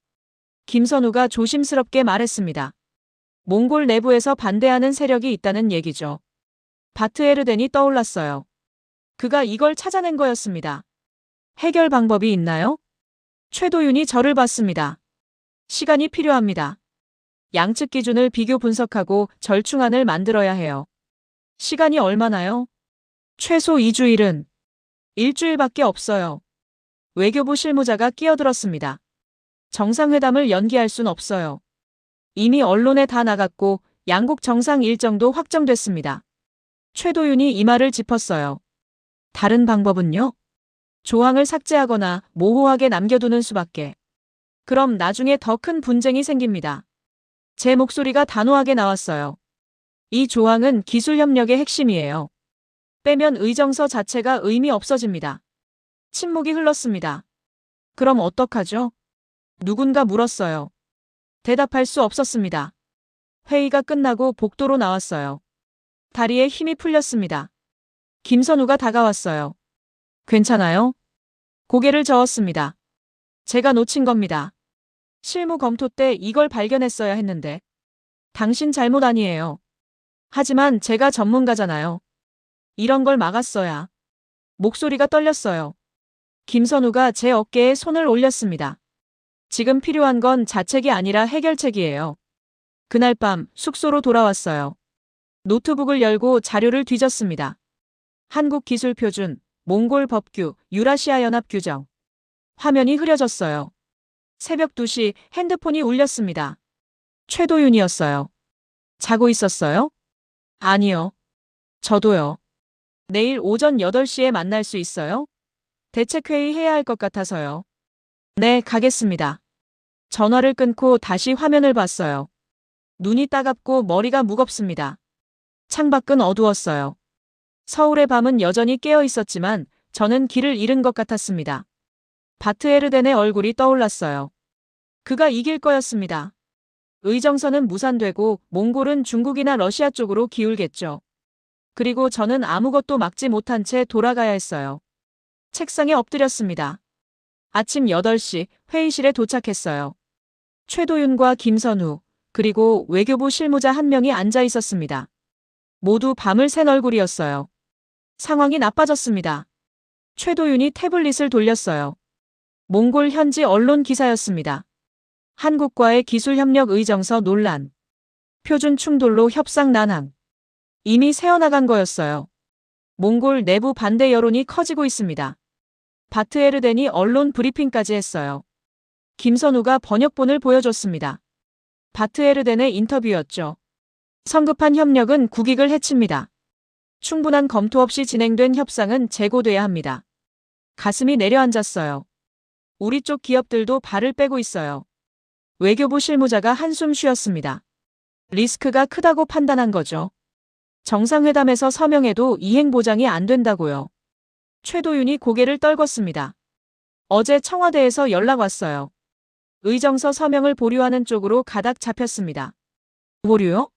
Speaker 1: 김선우가 조심스럽게 말했습니다. 몽골 내부에서 반대하는 세력이 있다는 얘기죠. 바트에르덴이 떠올랐어요. 그가 이걸 찾아낸 거였습니다. 해결 방법이 있나요? 최도윤이 저를 봤습니다. 시간이 필요합니다. 양측 기준을 비교 분석하고 절충안을 만들어야 해요. 시간이 얼마나요? 최소 2주일은 일주일밖에 없어요. 외교부 실무자가 끼어들었습니다. 정상회담을 연기할 순 없어요. 이미 언론에 다 나갔고 양국 정상 일정도 확정됐습니다. 최도윤이 이 말을 짚었어요. 다른 방법은요? 조항을 삭제하거나 모호하게 남겨두는 수밖에. 그럼 나중에 더 큰 분쟁이 생깁니다. 제 목소리가 단호하게 나왔어요. 이 조항은 기술협력의 핵심이에요. 빼면 의정서 자체가 의미 없어집니다. 침묵이 흘렀습니다. 그럼 어떡하죠? 누군가 물었어요. 대답할 수 없었습니다. 회의가 끝나고 복도로 나왔어요. 다리에 힘이 풀렸습니다. 김선우가 다가왔어요. 괜찮아요? 고개를 저었습니다. 제가 놓친 겁니다. 실무 검토 때 이걸 발견했어야 했는데. 당신 잘못 아니에요. 하지만 제가 전문가잖아요. 이런 걸 막았어야. 목소리가 떨렸어요. 김선우가 제 어깨에 손을 올렸습니다. 지금 필요한 건 자책이 아니라 해결책이에요. 그날 밤 숙소로 돌아왔어요. 노트북을 열고 자료를 뒤졌습니다. 한국 기술표준, 몽골 법규, 유라시아 연합 규정. 화면이 흐려졌어요. 새벽 2시 핸드폰이 울렸습니다. 최도윤이었어요. 자고 있었어요? 아니요. 저도요. 내일 오전 8시에 만날 수 있어요? 대책회의 해야 할 것 같아서요. 네, 가겠습니다. 전화를 끊고 다시 화면을 봤어요. 눈이 따갑고 머리가 무겁습니다. 창밖은 어두웠어요. 서울의 밤은 여전히 깨어 있었지만 저는 길을 잃은 것 같았습니다. 바트에르덴의 얼굴이 떠올랐어요. 그가 이길 거였습니다. 의정선은 무산되고 몽골은 중국이나 러시아 쪽으로 기울겠죠. 그리고 저는 아무것도 막지 못한 채 돌아가야 했어요. 책상에 엎드렸습니다. 아침 8시 회의실에 도착했어요. 최도윤과 김선우, 그리고 외교부 실무자 한 명이 앉아 있었습니다. 모두 밤을 샌 얼굴이었어요. 상황이 나빠졌습니다. 최도윤이 태블릿을 돌렸어요. 몽골 현지 언론 기사였습니다. 한국과의 기술협력 의정서 논란. 표준 충돌로 협상 난항. 이미 새어나간 거였어요. 몽골 내부 반대 여론이 커지고 있습니다. 바트에르덴이 언론 브리핑까지 했어요. 김선우가 번역본을 보여줬습니다. 바트에르덴의 인터뷰였죠. 성급한 협력은 국익을 해칩니다. 충분한 검토 없이 진행된 협상은 재고돼야 합니다. 가슴이 내려앉았어요. 우리 쪽 기업들도 발을 빼고 있어요. 외교부 실무자가 한숨 쉬었습니다. 리스크가 크다고 판단한 거죠. 정상회담에서 서명해도 이행 보장이 안 된다고요. 최도윤이 고개를 떨궜습니다. 어제 청와대에서 연락 왔어요. 의정서 서명을 보류하는 쪽으로 가닥 잡혔습니다. 보류요?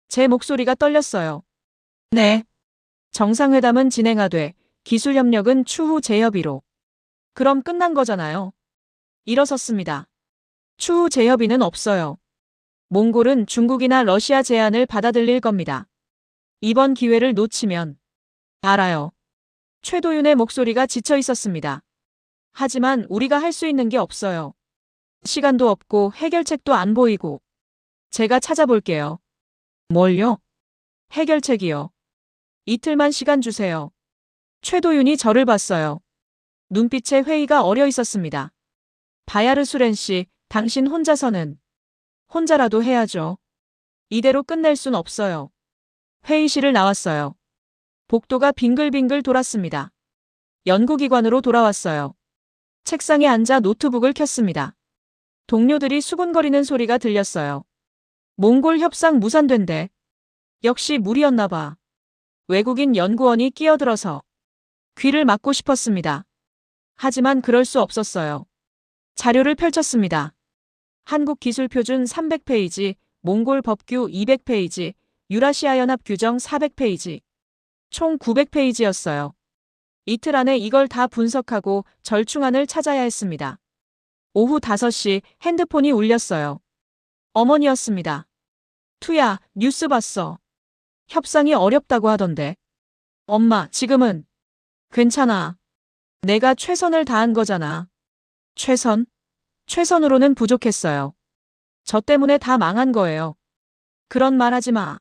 Speaker 1: 제 목소리가 떨렸어요. 네. 정상회담은 진행하되 기술협력은 추후 재협의로. 그럼 끝난 거잖아요. 일어섰습니다. 추후 재협의는 없어요. 몽골은 중국이나 러시아 제안을 받아들일 겁니다. 이번 기회를 놓치면. 알아요. 최도윤의 목소리가 지쳐 있었습니다. 하지만 우리가 할 수 있는 게 없어요. 시간도 없고 해결책도 안 보이고. 제가 찾아볼게요. 뭘요? 해결책이요. 이틀만 시간 주세요. 최도윤이 저를 봤어요. 눈빛에 회의가 어려 있었습니다. 바야르 수렌 씨, 당신 혼자서는. 혼자라도 해야죠. 이대로 끝낼 순 없어요. 회의실을 나왔어요. 복도가 빙글빙글 돌았습니다. 연구기관으로 돌아왔어요. 책상에 앉아 노트북을 켰습니다. 동료들이 수군거리는 소리가 들렸어요. 몽골 협상 무산된대. 역시 무리였나 봐. 외국인 연구원이 끼어들어서 귀를 막고 싶었습니다. 하지만 그럴 수 없었어요. 자료를 펼쳤습니다. 한국 기술표준 300페이지, 몽골 법규 200페이지, 유라시아 연합 규정 400페이지. 총 900페이지였어요. 이틀 안에 이걸 다 분석하고 절충안을 찾아야 했습니다. 오후 5시 핸드폰이 울렸어요. 어머니였습니다. 투야, 뉴스 봤어. 협상이 어렵다고 하던데. 엄마, 지금은 괜찮아. 내가 최선을 다한 거잖아. 최선? 최선으로는 부족했어요. 저 때문에 다 망한 거예요. 그런 말 하지 마.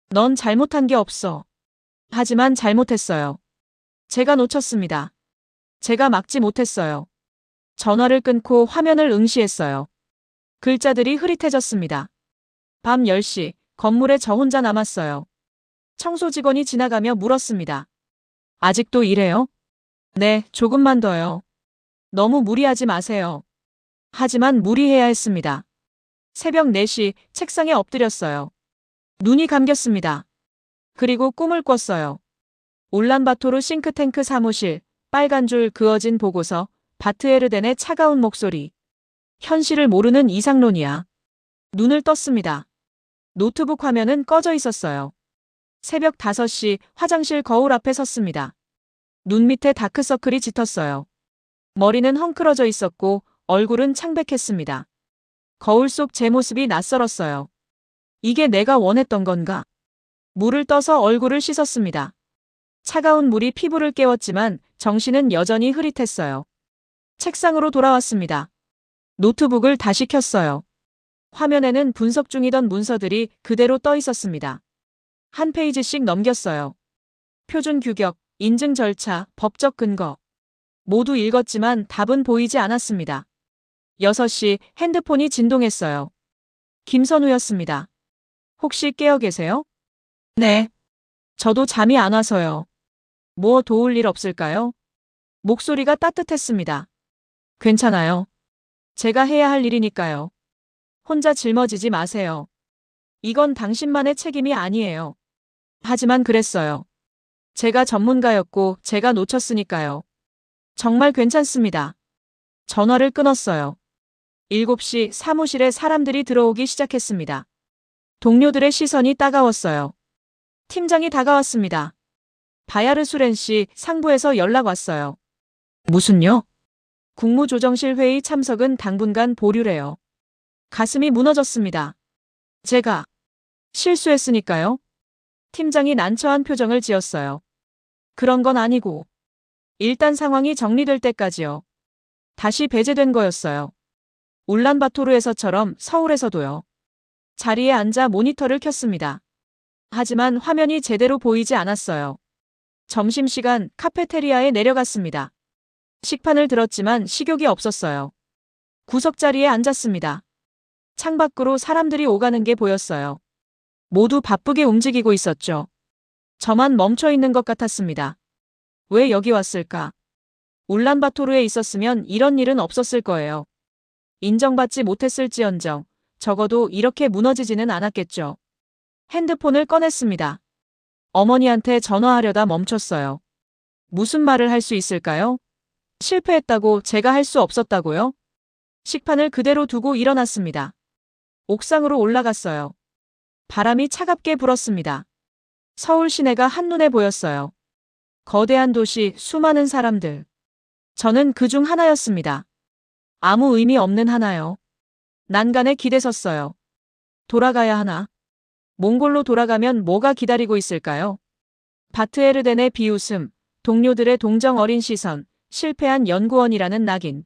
Speaker 1: 넌 잘못한 게 없어. 하지만 잘못했어요. 제가 놓쳤습니다. 제가 막지 못했어요. 전화를 끊고 화면을 응시했어요. 글자들이 흐릿해졌습니다. 밤 10시, 건물에 저 혼자 남았어요. 청소 직원이 지나가며 물었습니다. 아직도 이래요? 네, 조금만 더요. 너무 무리하지 마세요. 하지만 무리해야 했습니다. 새벽 4시 책상에 엎드렸어요. 눈이 감겼습니다. 그리고 꿈을 꿨어요. 울란바토르 싱크탱크 사무실, 빨간 줄 그어진 보고서, 바트에르덴의 차가운 목소리. 현실을 모르는 이상론이야. 눈을 떴습니다. 노트북 화면은 꺼져 있었어요. 새벽 5시 화장실 거울 앞에 섰습니다. 눈 밑에 다크서클이 짙었어요. 머리는 헝클어져 있었고 얼굴은 창백했습니다. 거울 속 제 모습이 낯설었어요. 이게 내가 원했던 건가? 물을 떠서 얼굴을 씻었습니다. 차가운 물이 피부를 깨웠지만 정신은 여전히 흐릿했어요. 책상으로 돌아왔습니다. 노트북을 다시 켰어요. 화면에는 분석 중이던 문서들이 그대로 떠 있었습니다. 한 페이지씩 넘겼어요. 표준 규격, 인증 절차, 법적 근거. 모두 읽었지만 답은 보이지 않았습니다. 6시 핸드폰이 진동했어요. 김선우였습니다. 혹시 깨어 계세요? 네. 저도 잠이 안 와서요. 뭐 도울 일 없을까요? 목소리가 따뜻했습니다. 괜찮아요. 제가 해야 할 일이니까요. 혼자 짊어지지 마세요. 이건 당신만의 책임이 아니에요. 하지만 그랬어요. 제가 전문가였고 제가 놓쳤으니까요. 정말 괜찮습니다. 전화를 끊었어요. 7시 사무실에 사람들이 들어오기 시작했습니다. 동료들의 시선이 따가웠어요. 팀장이 다가왔습니다. 바야르 수렌 씨, 상부에서 연락 왔어요. 무슨요? 국무조정실 회의 참석은 당분간 보류래요. 가슴이 무너졌습니다. 제가 실수했으니까요. 팀장이 난처한 표정을 지었어요. 그런 건 아니고. 일단 상황이 정리될 때까지요. 다시 배제된 거였어요. 울란바토르에서처럼 서울에서도요. 자리에 앉아 모니터를 켰습니다. 하지만 화면이 제대로 보이지 않았어요. 점심시간 카페테리아에 내려갔습니다. 식판을 들었지만 식욕이 없었어요. 구석자리에 앉았습니다. 창밖으로 사람들이 오가는 게 보였어요. 모두 바쁘게 움직이고 있었죠. 저만 멈춰 있는 것 같았습니다. 왜 여기 왔을까? 울란바토르에 있었으면 이런 일은 없었을 거예요. 인정받지 못했을지언정 적어도 이렇게 무너지지는 않았겠죠. 핸드폰을 꺼냈습니다. 어머니한테 전화하려다 멈췄어요. 무슨 말을 할 수 있을까요? 실패했다고 제가 할 수 없었다고요? 식판을 그대로 두고 일어났습니다. 옥상으로 올라갔어요. 바람이 차갑게 불었습니다. 서울 시내가 한눈에 보였어요. 거대한 도시, 수많은 사람들. 저는 그중 하나였습니다. 아무 의미 없는 하나요. 난간에 기대섰어요. 돌아가야 하나? 몽골로 돌아가면 뭐가 기다리고 있을까요? 바트에르덴의 비웃음, 동료들의 동정 어린 시선, 실패한 연구원이라는 낙인.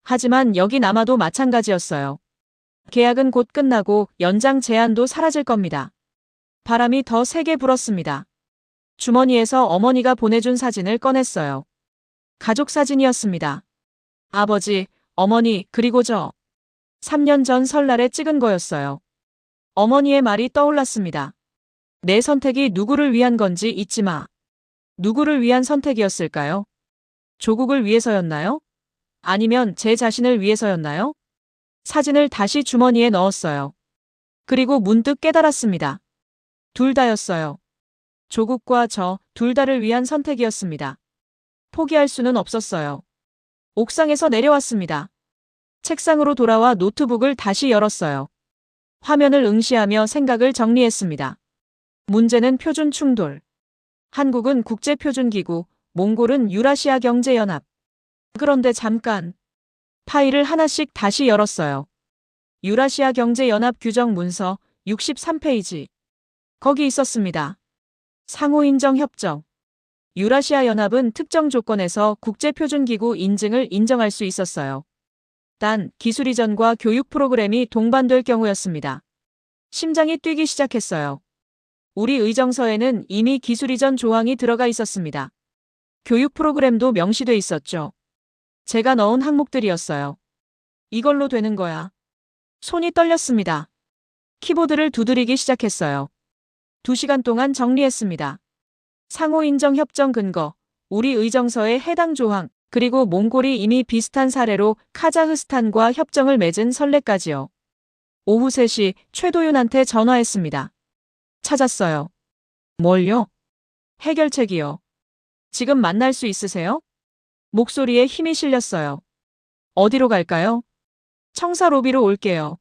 Speaker 1: 하지만 여기 남아도 마찬가지였어요. 계약은 곧 끝나고 연장 제한도 사라질 겁니다. 바람이 더 세게 불었습니다. 주머니에서 어머니가 보내준 사진을 꺼냈어요. 가족 사진이었습니다. 아버지, 어머니, 그리고 저. 3년 전 설날에 찍은 거였어요. 어머니의 말이 떠올랐습니다. 내 선택이 누구를 위한 건지 잊지 마. 누구를 위한 선택이었을까요? 조국을 위해서였나요? 아니면 제 자신을 위해서였나요? 사진을 다시 주머니에 넣었어요. 그리고 문득 깨달았습니다. 둘 다였어요. 조국과 저 둘 다를 위한 선택이었습니다. 포기할 수는 없었어요. 옥상에서 내려왔습니다. 책상으로 돌아와 노트북을 다시 열었어요. 화면을 응시하며 생각을 정리했습니다. 문제는 표준 충돌. 한국은 국제표준기구, 몽골은 유라시아 경제연합. 그런데 잠깐. 파일을 하나씩 다시 열었어요. 유라시아 경제연합 규정 문서 63페이지. 거기 있었습니다. 상호인정 협정. 유라시아 연합은 특정 조건에서 국제표준기구 인증을 인정할 수 있었어요. 단, 기술 이전과 교육 프로그램이 동반될 경우였습니다. 심장이 뛰기 시작했어요. 우리 의정서에는 이미 기술 이전 조항이 들어가 있었습니다. 교육 프로그램도 명시돼 있었죠. 제가 넣은 항목들이었어요. 이걸로 되는 거야. 손이 떨렸습니다. 키보드를 두드리기 시작했어요. 2시간 동안 정리했습니다. 상호인정 협정 근거, 우리 의정서의 해당 조항, 그리고 몽골이 이미 비슷한 사례로 카자흐스탄과 협정을 맺은 선례까지요. 오후 3시 최도윤한테 전화했습니다. 찾았어요. 뭘요? 해결책이요. 지금 만날 수 있으세요? 목소리에 힘이 실렸어요. 어디로 갈까요? 청사 로비로 올게요.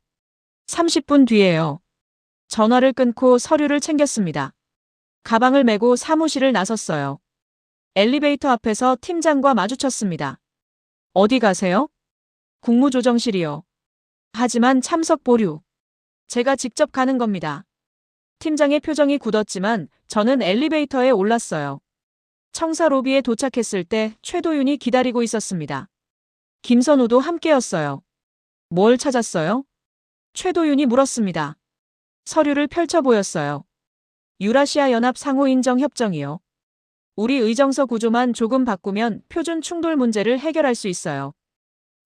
Speaker 1: 30분 뒤에요. 전화를 끊고 서류를 챙겼습니다. 가방을 메고 사무실을 나섰어요. 엘리베이터 앞에서 팀장과 마주쳤습니다. 어디 가세요? 국무조정실이요. 하지만 참석 보류. 제가 직접 가는 겁니다. 팀장의 표정이 굳었지만 저는 엘리베이터에 올랐어요. 청사 로비에 도착했을 때 최도윤이 기다리고 있었습니다. 김선우도 함께였어요. 뭘 찾았어요? 최도윤이 물었습니다. 서류를 펼쳐 보였어요. 유라시아 연합 상호인정 협정이요. 우리 의정서 구조만 조금 바꾸면 표준 충돌 문제를 해결할 수 있어요.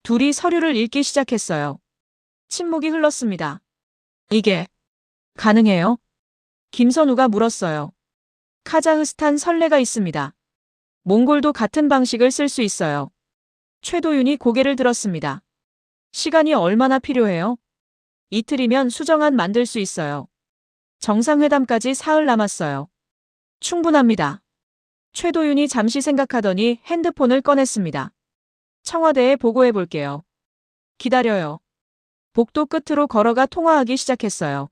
Speaker 1: 둘이 서류를 읽기 시작했어요. 침묵이 흘렀습니다. 이게 가능해요? 김선우가 물었어요. 카자흐스탄 선례가 있습니다. 몽골도 같은 방식을 쓸 수 있어요. 최도윤이 고개를 들었습니다. 시간이 얼마나 필요해요? 이틀이면 수정안 만들 수 있어요. 정상회담까지 사흘 남았어요. 충분합니다. 최도윤이 잠시 생각하더니 핸드폰을 꺼냈습니다. 청와대에 보고해 볼게요. 기다려요. 복도 끝으로 걸어가 통화하기 시작했어요.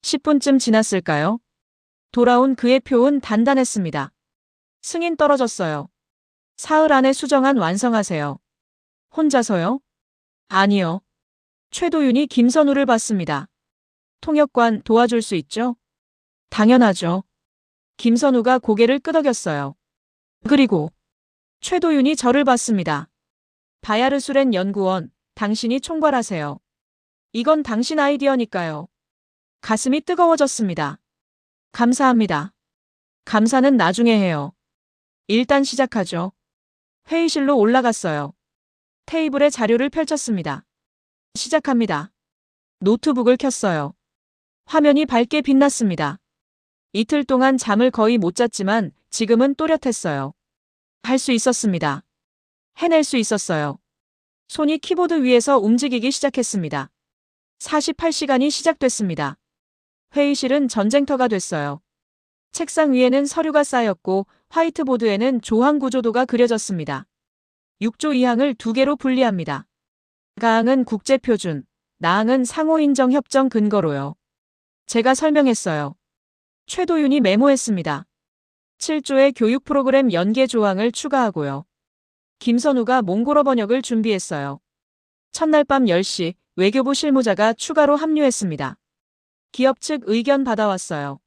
Speaker 1: 10분쯤 지났을까요? 돌아온 그의 표은 단단했습니다. 승인 떨어졌어요. 사흘 안에 수정안 완성하세요. 혼자서요? 아니요. 최도윤이 김선우를 봤습니다. 통역관 도와줄 수 있죠? 당연하죠. 김선우가 고개를 끄덕였어요. 그리고 최도윤이 저를 봤습니다. 바야르수렌 연구원, 당신이 총괄하세요. 이건 당신 아이디어니까요. 가슴이 뜨거워졌습니다. 감사합니다. 감사는 나중에 해요. 일단 시작하죠. 회의실로 올라갔어요. 테이블에 자료를 펼쳤습니다. 시작합니다. 노트북을 켰어요. 화면이 밝게 빛났습니다. 이틀 동안 잠을 거의 못 잤지만 지금은 또렷했어요. 할 수 있었습니다. 해낼 수 있었어요. 손이 키보드 위에서 움직이기 시작했습니다. 48시간이 시작됐습니다. 회의실은 전쟁터가 됐어요. 책상 위에는 서류가 쌓였고 화이트보드에는 조항 구조도가 그려졌습니다. 6조 2항을 2개로 분리합니다. 가항은 국제표준, 나항은 상호인정 협정 근거로요. 제가 설명했어요. 최도윤이 메모했습니다. 7조의 교육 프로그램 연계 조항을 추가하고요. 김선우가 몽골어 번역을 준비했어요. 첫날 밤 10시 외교부 실무자가 추가로 합류했습니다. 기업 측 의견 받아왔어요.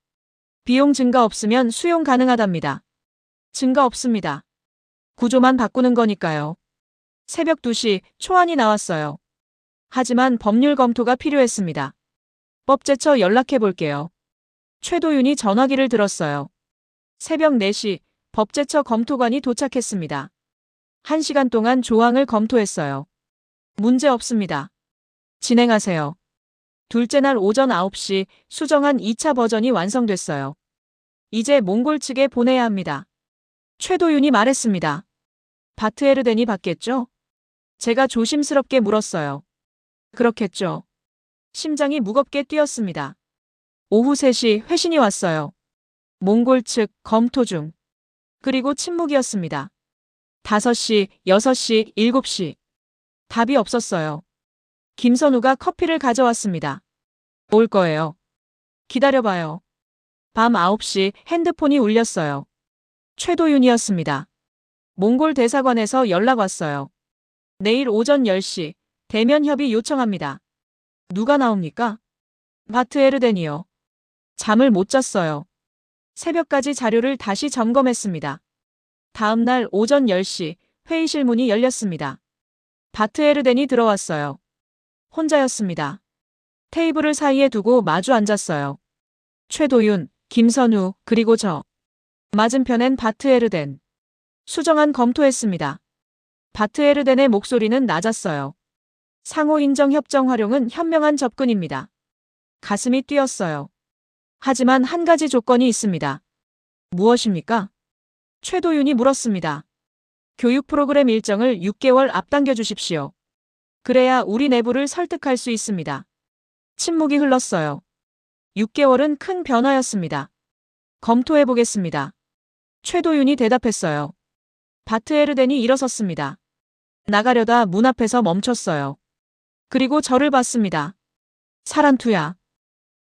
Speaker 1: 비용 증가 없으면 수용 가능하답니다. 증가 없습니다. 구조만 바꾸는 거니까요. 새벽 2시 초안이 나왔어요. 하지만 법률 검토가 필요했습니다. 법제처 연락해 볼게요. 최도윤이 전화기를 들었어요. 새벽 4시 법제처 검토관이 도착했습니다. 1시간 동안 조항을 검토했어요. 문제 없습니다. 진행하세요. 둘째 날 오전 9시 수정한 2차 버전이 완성됐어요. 이제 몽골 측에 보내야 합니다. 최도윤이 말했습니다. 바트에르덴이 받겠죠? 제가 조심스럽게 물었어요. 그렇겠죠. 심장이 무겁게 뛰었습니다. 오후 3시 회신이 왔어요. 몽골 측 검토 중. 그리고 침묵이었습니다. 5시, 6시, 7시. 답이 없었어요. 김선우가 커피를 가져왔습니다. 올 거예요. 기다려봐요. 밤 9시 핸드폰이 울렸어요. 최도윤이었습니다. 몽골 대사관에서 연락 왔어요. 내일 오전 10시 대면 협의 요청합니다. 누가 나옵니까? 바트에르덴이요. 잠을 못 잤어요. 새벽까지 자료를 다시 점검했습니다. 다음 날 오전 10시 회의실 문이 열렸습니다. 바트에르덴이 들어왔어요. 혼자였습니다. 테이블을 사이에 두고 마주 앉았어요. 최도윤, 김선우, 그리고 저. 맞은편엔 바트에르덴. 수정안 검토했습니다. 바트에르덴의 목소리는 낮았어요. 상호인정 협정 활용은 현명한 접근입니다. 가슴이 뛰었어요. 하지만 한 가지 조건이 있습니다. 무엇입니까? 최도윤이 물었습니다. 교육 프로그램 일정을 6개월 앞당겨 주십시오. 그래야 우리 내부를 설득할 수 있습니다. 침묵이 흘렀어요. 6개월은 큰 변화였습니다. 검토해 보겠습니다. 최도윤이 대답했어요. 바트에르덴이 일어섰습니다. 나가려다 문 앞에서 멈췄어요. 그리고 저를 봤습니다. 사란투야.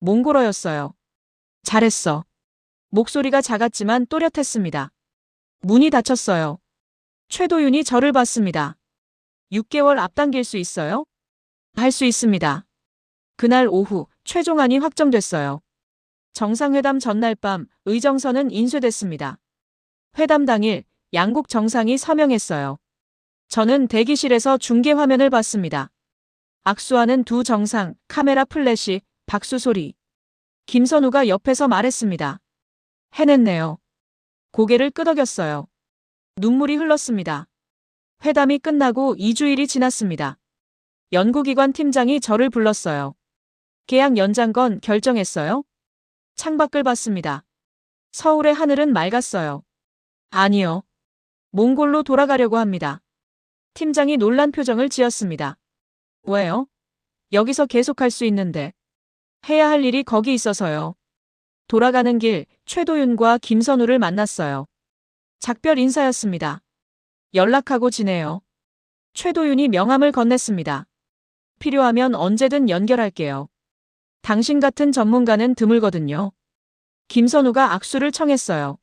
Speaker 1: 몽골어였어요. 잘했어. 목소리가 작았지만 또렷했습니다. 문이 닫혔어요. 최도윤이 저를 봤습니다. 6개월 앞당길 수 있어요? 할 수 있습니다. 그날 오후 최종안이 확정됐어요. 정상회담 전날 밤 의정서는 인쇄됐습니다. 회담 당일 양국 정상이 서명했어요. 저는 대기실에서 중계 화면을 봤습니다. 악수하는 두 정상, 카메라 플래시, 박수 소리. 김선우가 옆에서 말했습니다. 해냈네요. 고개를 끄덕였어요. 눈물이 흘렀습니다. 회담이 끝나고 2주일이 지났습니다. 연구기관 팀장이 저를 불렀어요. 계약 연장 건 결정했어요? 창밖을 봤습니다. 서울의 하늘은 맑았어요. 아니요. 몽골로 돌아가려고 합니다. 팀장이 놀란 표정을 지었습니다. 왜요? 여기서 계속할 수 있는데. 해야 할 일이 거기 있어서요. 돌아가는 길 최도윤과 김선우를 만났어요. 작별 인사였습니다. 연락하고 지내요. 최도윤이 명함을 건넸습니다. 필요하면 언제든 연결할게요. 당신 같은 전문가는 드물거든요. 김선우가 악수를 청했어요.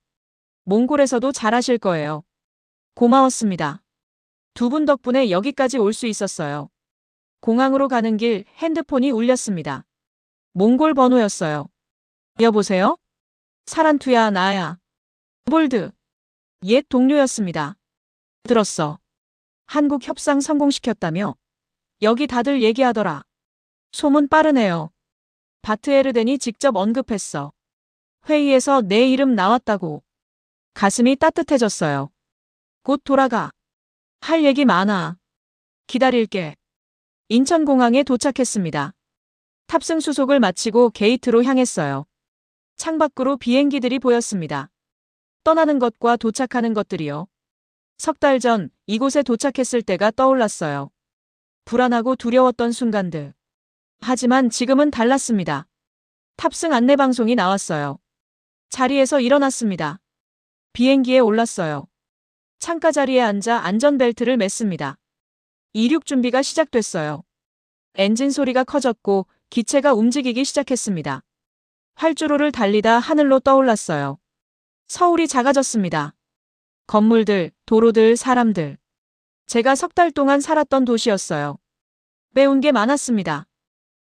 Speaker 1: 몽골에서도 잘하실 거예요. 고마웠습니다. 두 분 덕분에 여기까지 올 수 있었어요. 공항으로 가는 길 핸드폰이 울렸습니다. 몽골 번호였어요. 여보세요? 사란투야 나야. 볼드. 옛 동료였습니다. 들었어. 한국 협상 성공시켰다며? 여기 다들 얘기하더라. 소문 빠르네요. 바트에르덴이 직접 언급했어. 회의에서 내 이름 나왔다고. 가슴이 따뜻해졌어요. 곧 돌아가. 할 얘기 많아. 기다릴게. 인천공항에 도착했습니다. 탑승 수속을 마치고 게이트로 향했어요. 창밖으로 비행기들이 보였습니다. 떠나는 것과 도착하는 것들이요. 석 달 전 이곳에 도착했을 때가 떠올랐어요. 불안하고 두려웠던 순간들. 하지만 지금은 달랐습니다. 탑승 안내방송이 나왔어요. 자리에서 일어났습니다. 비행기에 올랐어요. 창가 자리에 앉아 안전벨트를 맸습니다. 이륙 준비가 시작됐어요. 엔진 소리가 커졌고 기체가 움직이기 시작했습니다. 활주로를 달리다 하늘로 떠올랐어요. 서울이 작아졌습니다. 건물들, 도로들, 사람들. 제가 석 달 동안 살았던 도시였어요. 배운 게 많았습니다.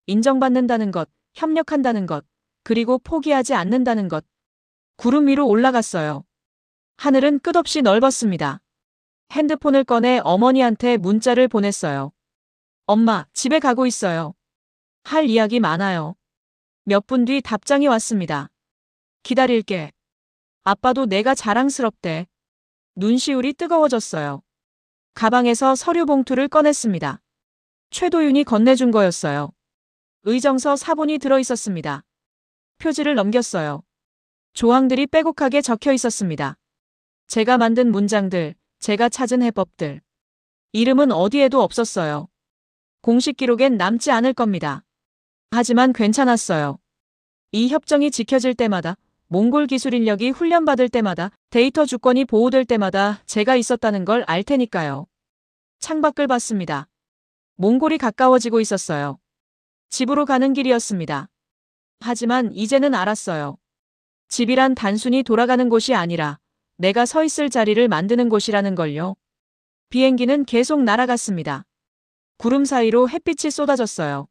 Speaker 1: 인정받는다는 것, 협력한다는 것, 그리고 포기하지 않는다는 것. 구름 위로 올라갔어요. 하늘은 끝없이 넓었습니다. 핸드폰을 꺼내 어머니한테 문자를 보냈어요. 엄마, 집에 가고 있어요. 할 이야기 많아요. 몇 분 뒤 답장이 왔습니다. 기다릴게. 아빠도 내가 자랑스럽대. 눈시울이 뜨거워졌어요. 가방에서 서류 봉투를 꺼냈습니다. 최도윤이 건네준 거였어요. 의정서 4본이 들어있었습니다. 표지를 넘겼어요. 조항들이 빼곡하게 적혀 있었습니다. 제가 만든 문장들, 제가 찾은 해법들. 이름은 어디에도 없었어요. 공식 기록엔 남지 않을 겁니다. 하지만 괜찮았어요. 이 협정이 지켜질 때마다, 몽골 기술 인력이 훈련받을 때마다, 데이터 주권이 보호될 때마다 제가 있었다는 걸 알 테니까요. 창밖을 봤습니다. 몽골이 가까워지고 있었어요. 집으로 가는 길이었습니다. 하지만 이제는 알았어요. 집이란 단순히 돌아가는 곳이 아니라 내가 서 있을 자리를 만드는 곳이라는 걸요. 비행기는 계속 날아갔습니다. 구름 사이로 햇빛이 쏟아졌어요.